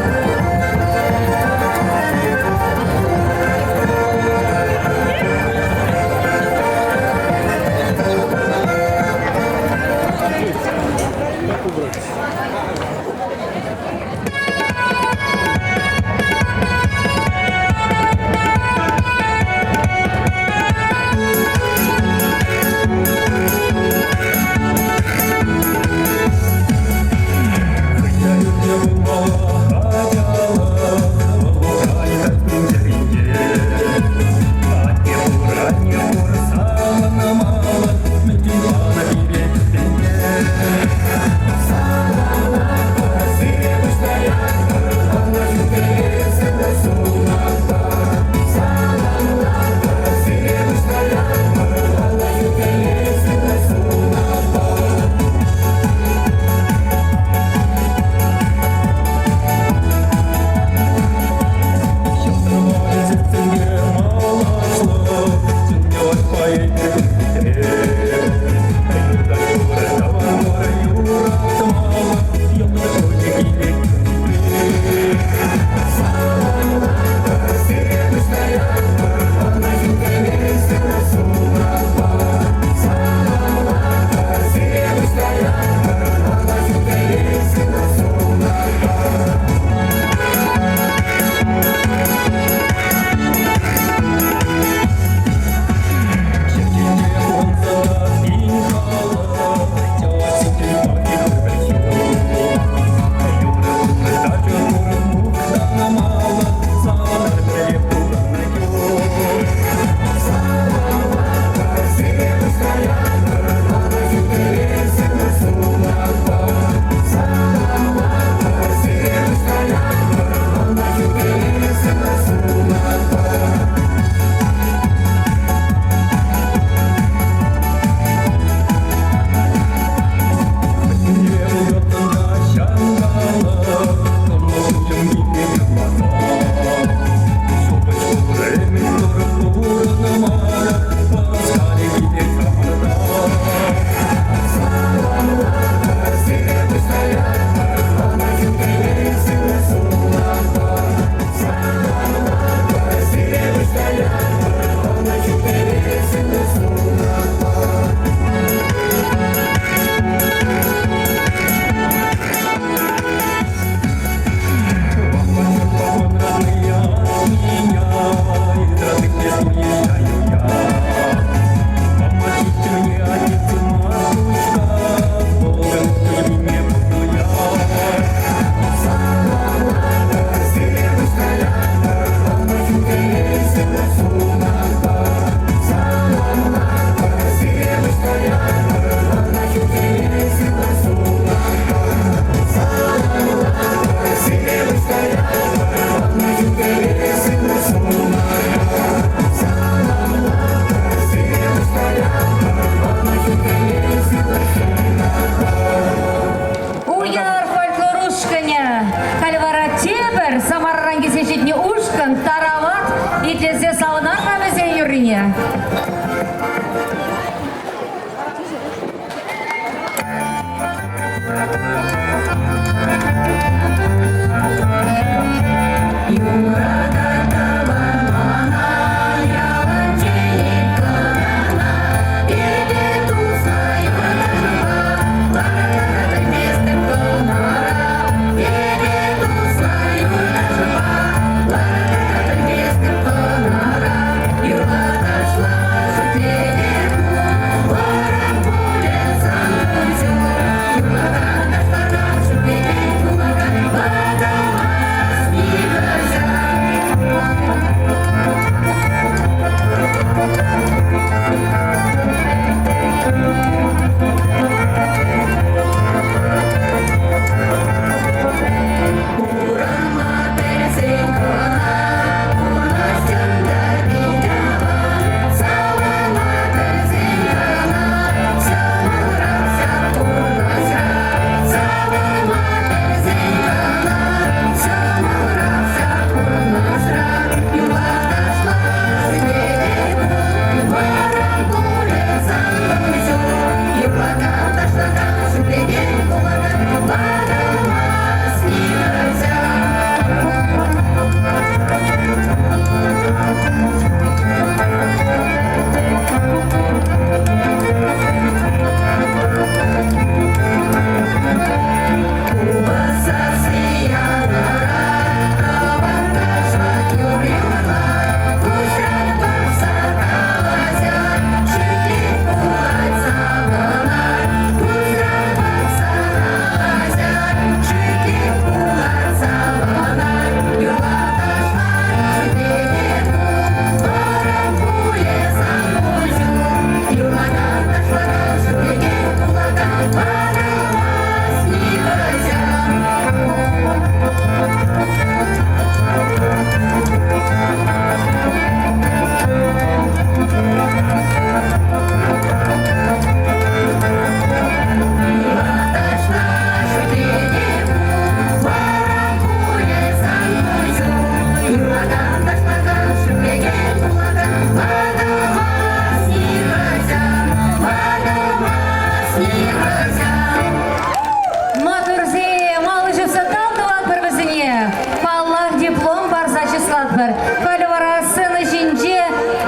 Матурзе, малышы сатал туат бір бізіне. Паллах диплом барса числадбір. Кальвара сыны жинже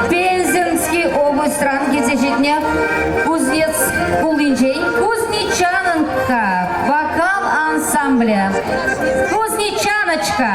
Пензенский область ранги зежетне. Кузнец Кулинжей. Кузнечанка. Вокал ансамбля. Кузнечаночка.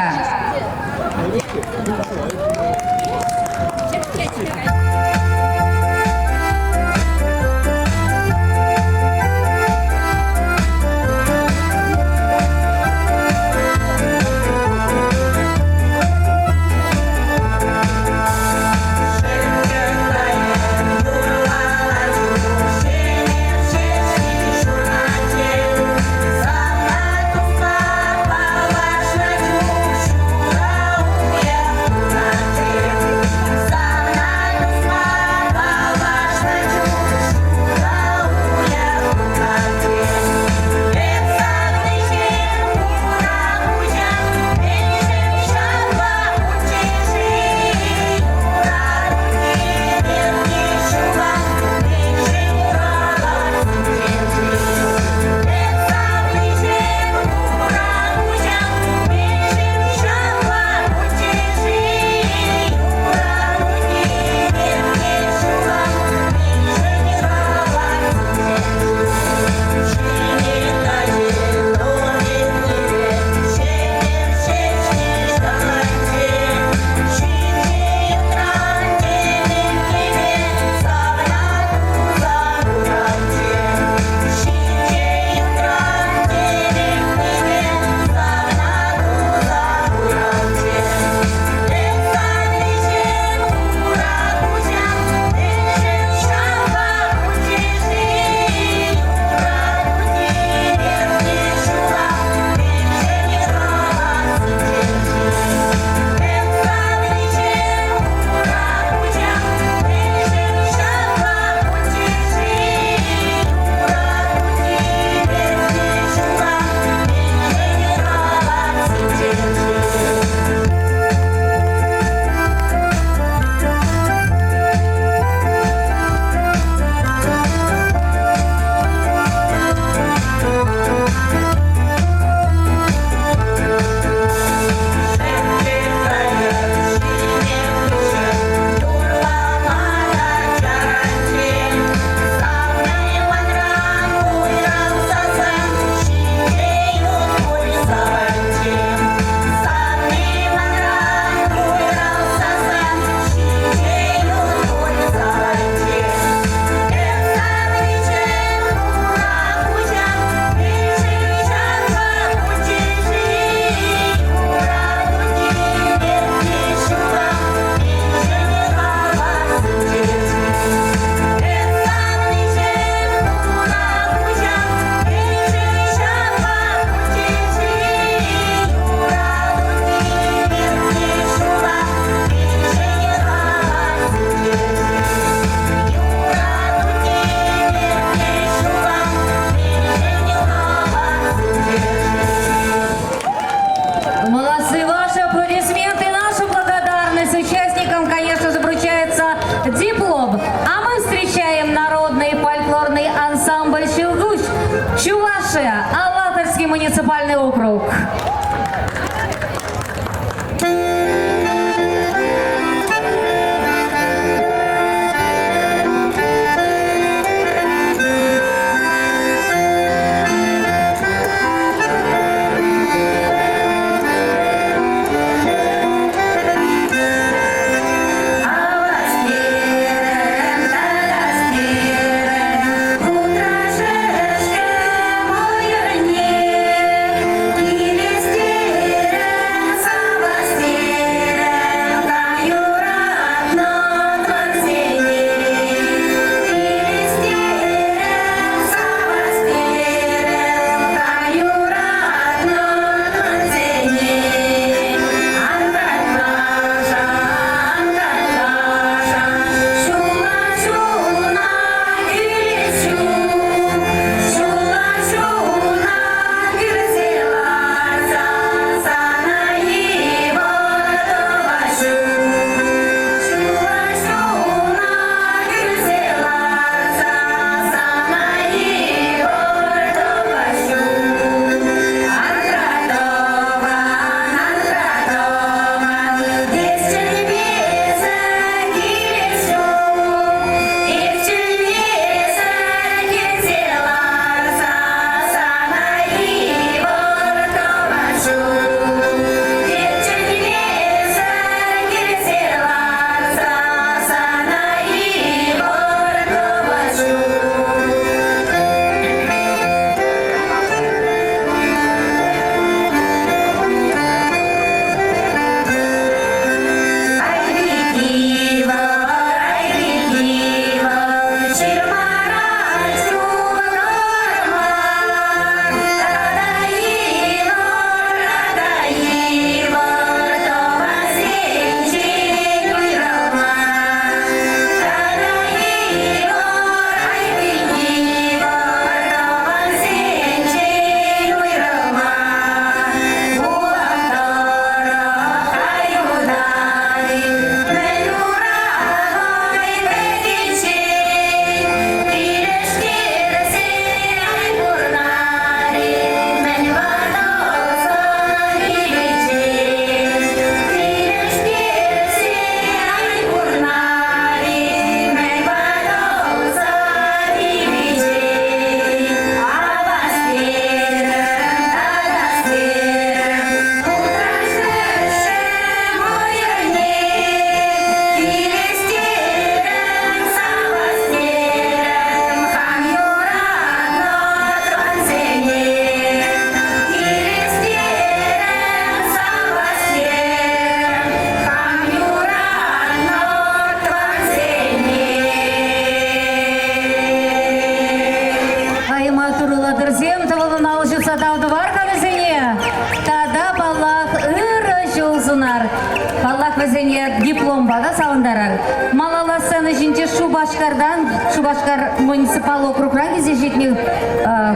Чувашия, Алатырский муниципальный округ. Утро же, моя не, и листья Турзем тавылын алышыпса тавдывар кавезене. Тада баллах ыры жолзунар. Баллах везене диплом бада салындарар. Малала сцена жинче Шубашкар муниципал округран кезе жетіне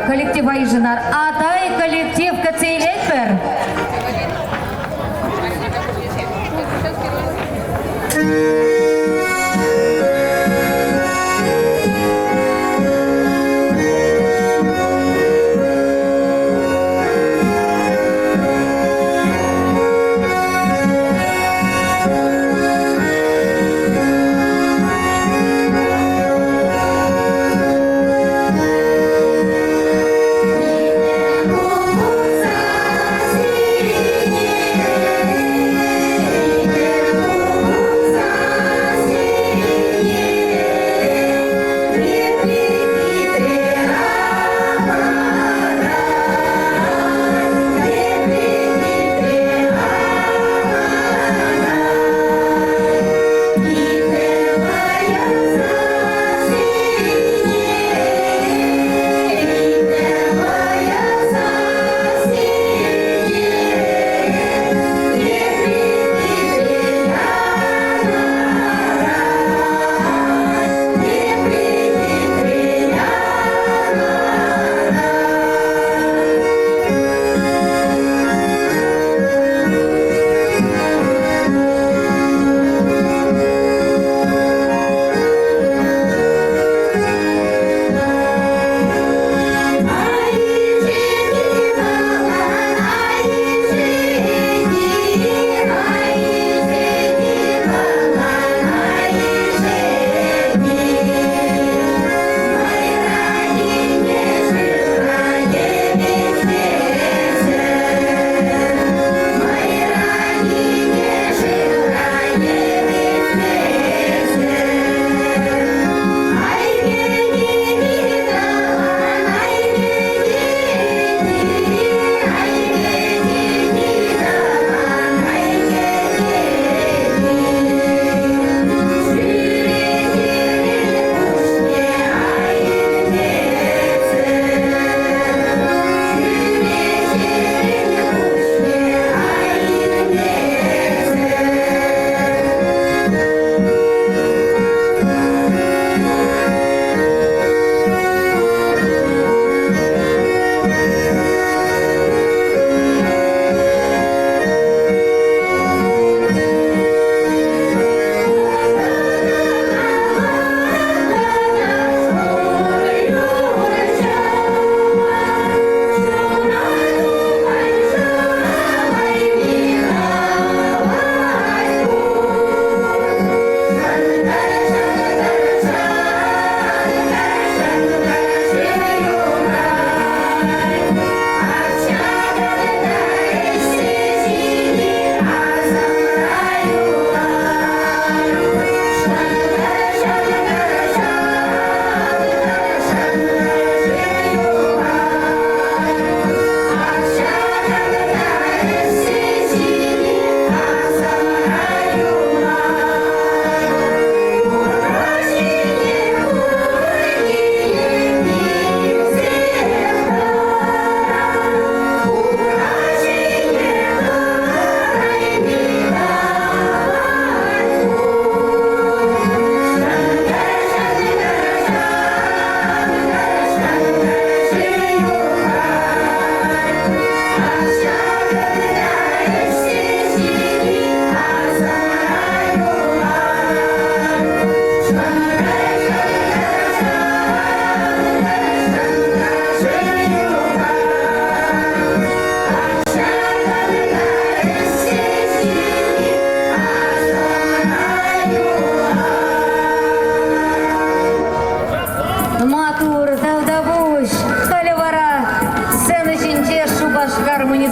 коллектив айжынар. Атай коллектив кацейлетпер.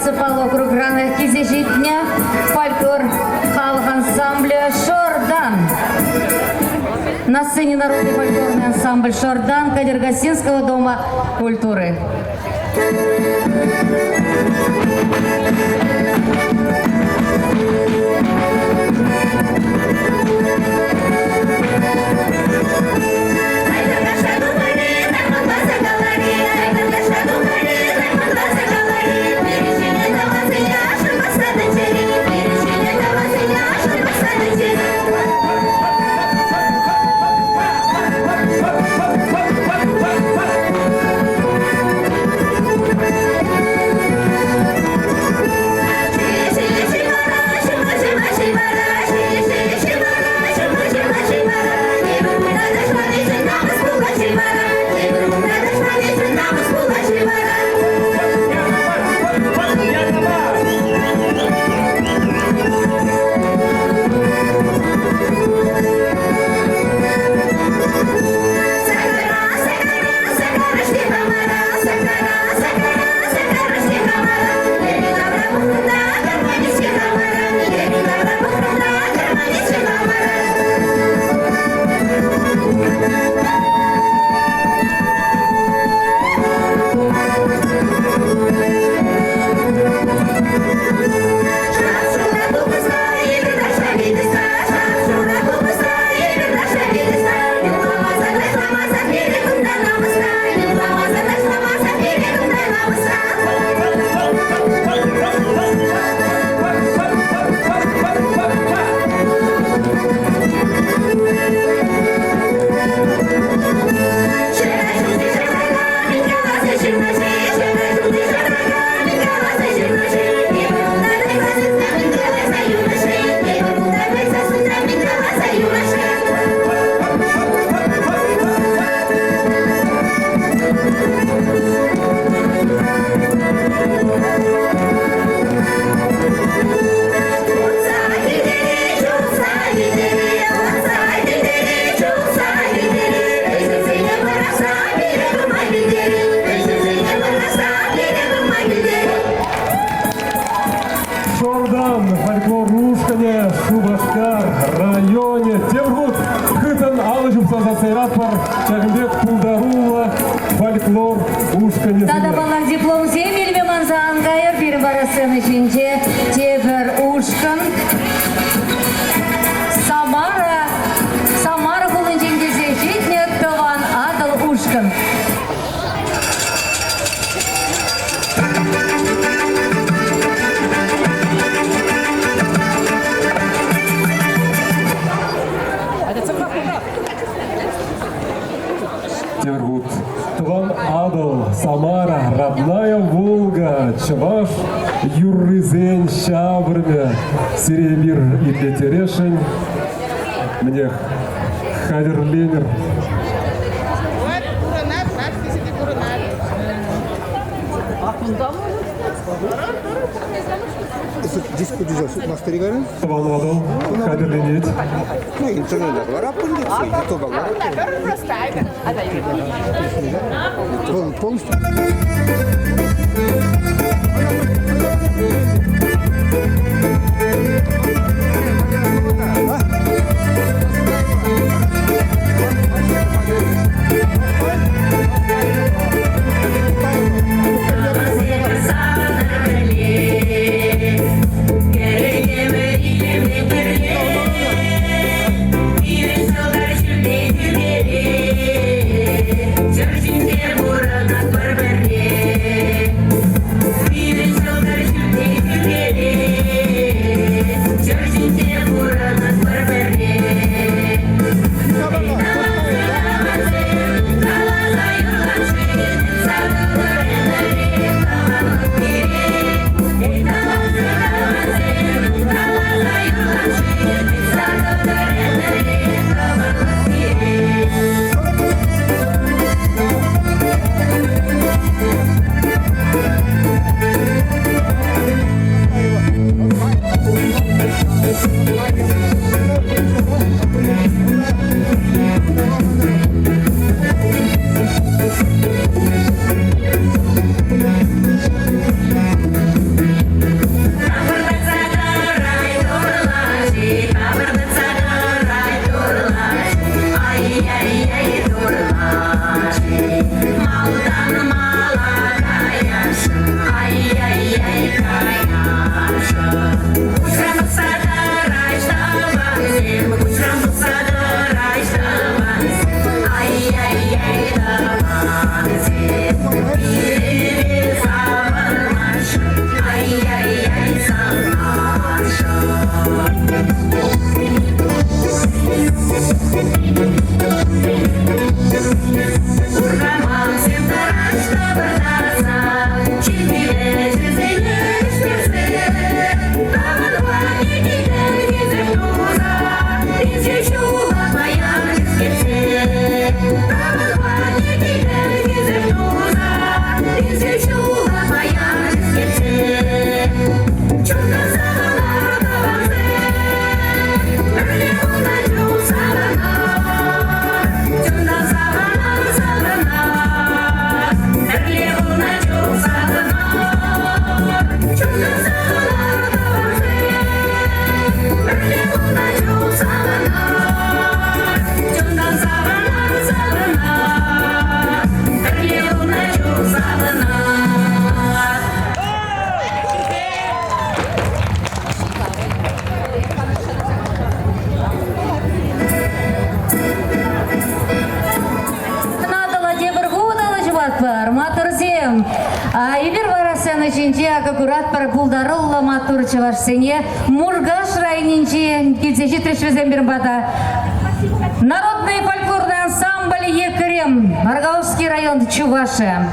муниципал округ Раны Кизежитня, фольклор халық ансамбля «Шордан». На сцене народный фольклорный ансамбль «Шордан» Кадергасинского дома культуры. Ай, фольклор ушка не Тада балах диплом земель веманза ангайыр бир барасын içince тепер ушкан. Самара кулынчен кесе жетне тыван адыл ушкан. Тергут. Тван Адал, Самара, родная Волга, Чаваш, Юррызень, Шабрме, Серемир и Петерешень, мне Хаверлемер. Диско düzelse masterigaren. Тван Адал, Хаверлемет. Ну, интернет'e var. Аппендиксы, YouTube var. Полностью. Ибир варасан içince аккурат пар пулдарылла матур чавашсене Мургаш районинче килсечи трешвезен бир бата. Народный фольклорный ансамбль Екрем, Маргаушский район, Чувашия.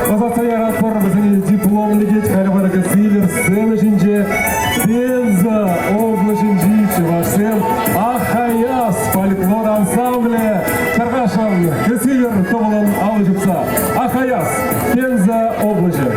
Mazatayar Parvazini diplomligi Kalvarga Silver Сележинже Пенза облачинжи Вашем Ахаяс фольклор ансамбле Каргашан Кесивер Томалан Алыжыпса Ахаяс Пенза облачы.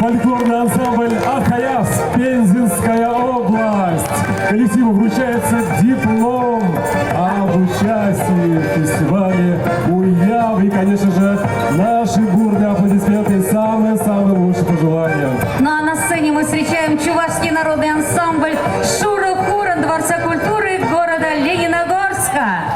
Фольклорный ансамбль «Ахаяс», Пензенская область. Коллективу вручается диплом об участии в фестивале «Уяв». И, конечно же, наши бурные аплодисменты и самые-самые лучшие пожелания. Ну а на сцене мы встречаем чувашский народный ансамбль «Шура Хуран» Дворца культуры города Лениногорска.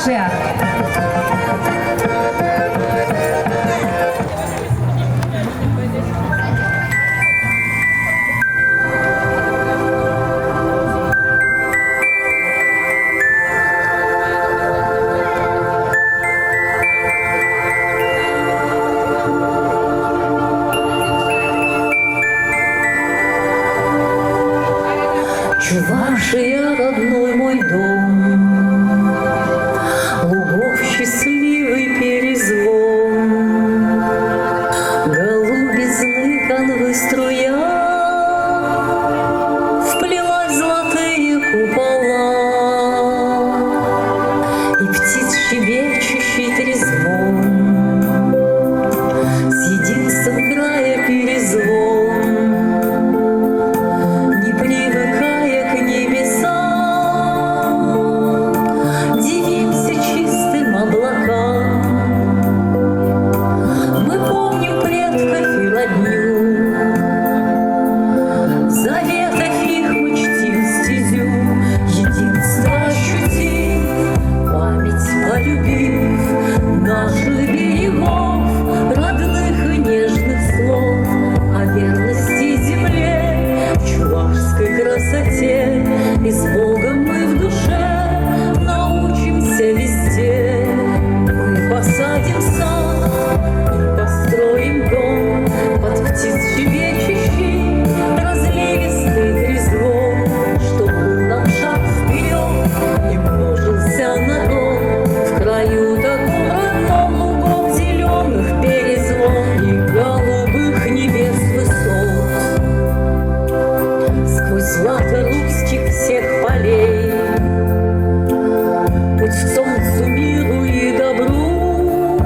ваше. Чувашия, родной мой дом, лугов счастливый перезвон, голубизны канвы струя вплелась в золотые купола, и птиц щебечущий трезвон с единством края перезвон. И с Богом мы в душе научимся везде. Мы посадим сад и построим дом под птиц щебечущий, разливистый трезвон, чтоб был нам шаг вперед и множился народ в краю таком родном, лугов зеленых перезвон и голубых небес высот. Сквозь злато русских всех полей путь к солнцу, миру и добру,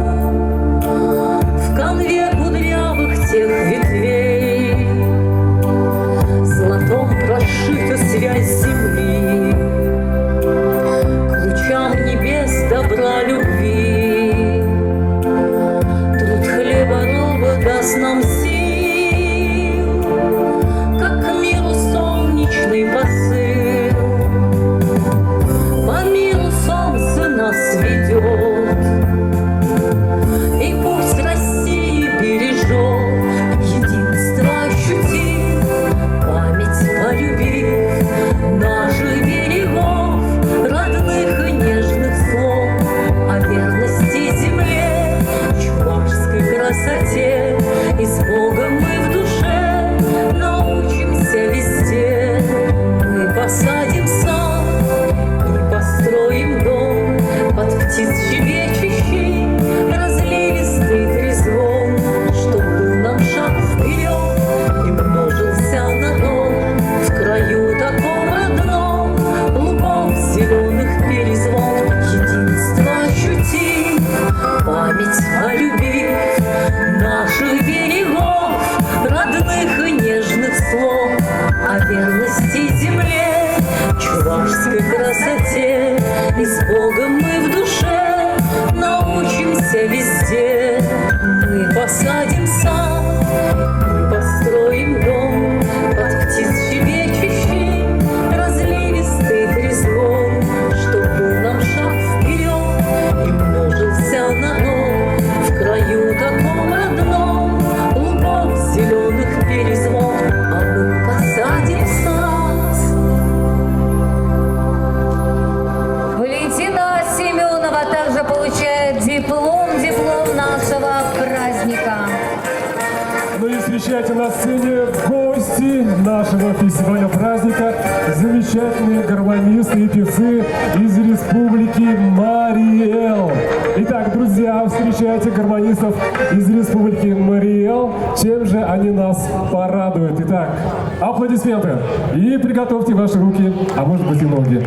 в конве кудрявых тех ветвей золотом прошита связь земли, к лучам небес добра любви. Труд хлеба роба даст нам сил, как к миру солнечный посыл. По миру солнце нас ведет, и пусть России бережет. Единство ощутив, память полюбив, наших берегов, родных и нежных слов о верности земле, чувашской красоте. И с Богом мы в душе научимся везде. Мы посадим сад и построим дом под птиц щебечущий, разливистый трезвон, чтоб был нам шаг вперед и множился народ в краю таком родном, лугов зеленых перезвон. Единство ощутив, память полюбив, наших берегов, родных и нежных слов о верности земле, чувашской красоте. И с Богом мы в душе научимся везде. Мы посадим сад, мы построим дом под птиц щебечущий, разливистый трезвон, чтоб был нам шаг вперед и множился народ в краю таком родном, лугов зеленых перезвон. А мы посадим сад. Валентина Семенова также получает диплом нашего праздника. Ну и встречайте на сцене гости нашего фестиваля праздника, замечательные гармонисты и певцы из Республики Мариэл. Итак, друзья, встречайте гармонистов из Республики Мариэл. Чем же они нас порадуют? Итак, аплодисменты. И приготовьте ваши руки, а может быть и ноги.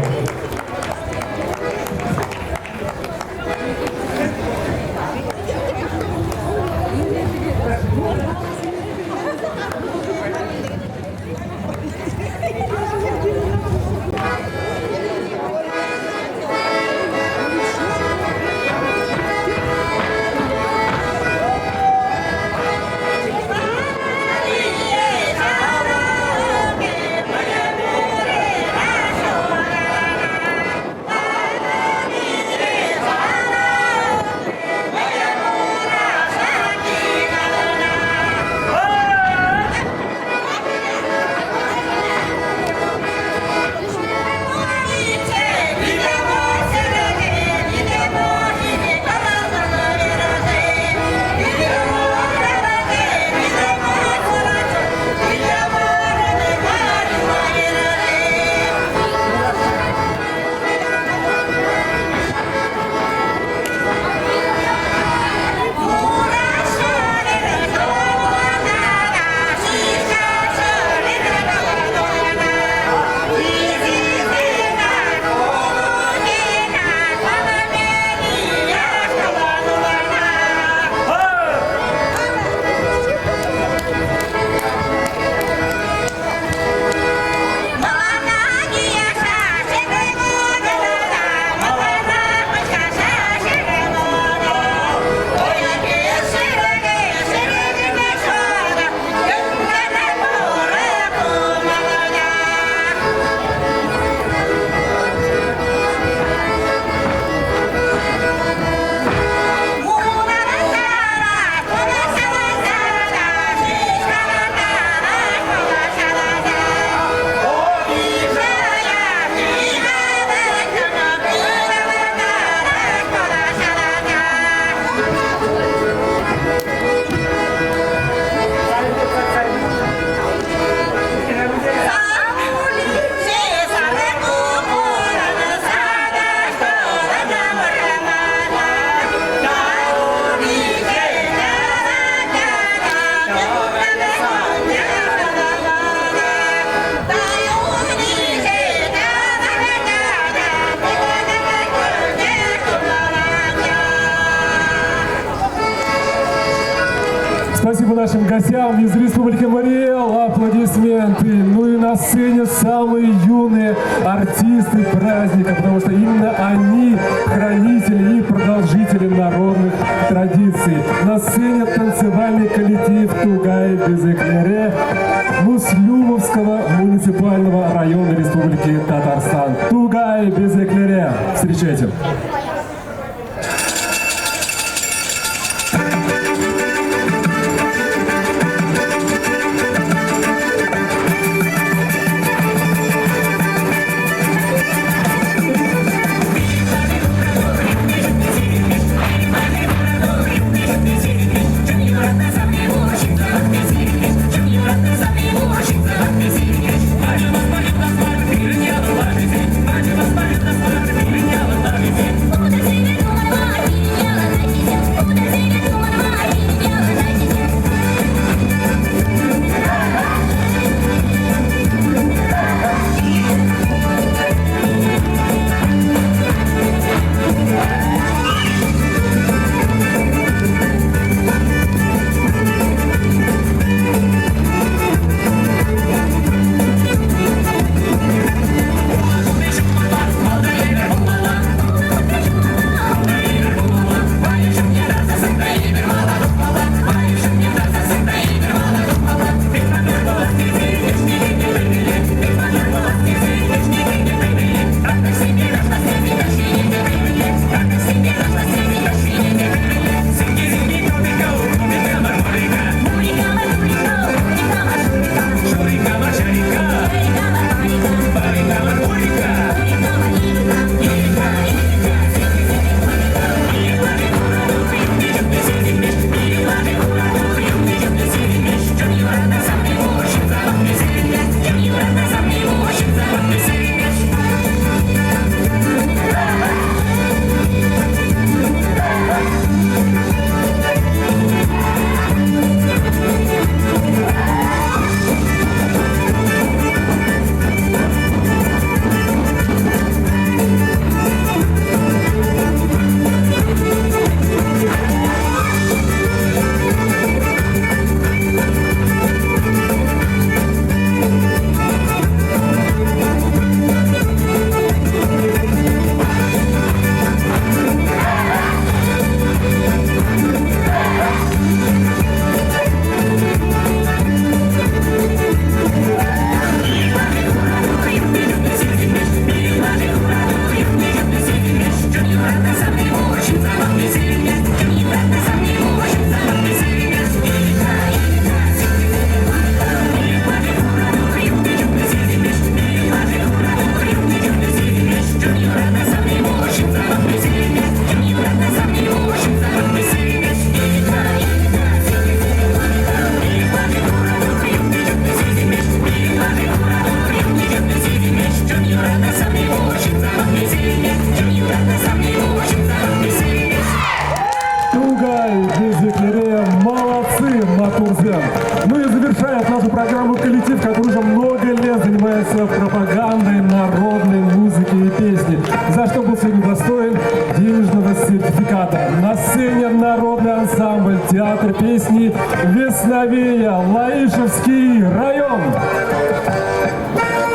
спасибо нашим гостям из Республики Мариэл. Аплодисменты. Ну и на сцене самые юные артисты праздника, потому что именно они хранители и продолжители народных традиций. На сцене танцевальный коллектив Тугай Безеклере Муслюмовского муниципального района Республики Татарстан. Тугай Безеклере. Встречайте. Ну и завершает нашу программу коллектив, который уже много лет занимается пропагандой народной музыки и песни, за что был сегодня достоин денежного сертификата. На сцене народный ансамбль театр песни «Весновея», Лаишевский район. Thank you.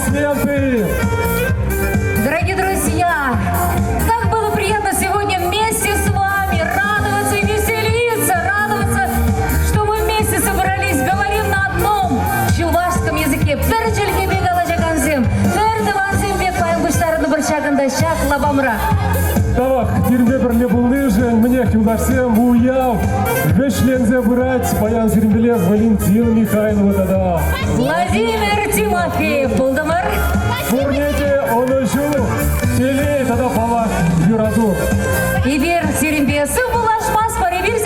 аплодисменты! Дорогие друзья, как было приятно сегодня вместе с вами радоваться и веселиться, радоваться, что мы вместе собрались, говорим на одном чувашском языке. Перчельки бегала жаканзим, пердыванзим бег паем гуштарыны бурчаганда шак лабамра. Так, тирме бірле бұлны жен, мне хилдашсем буяв. Вешлензе брать, паян зермелез Валентина Михайлова тогда. Владимир Тимофеев, Пулдамар. Бурнете, он жу, телей тогда пала юраду. И вер серембесы булашмас, паревир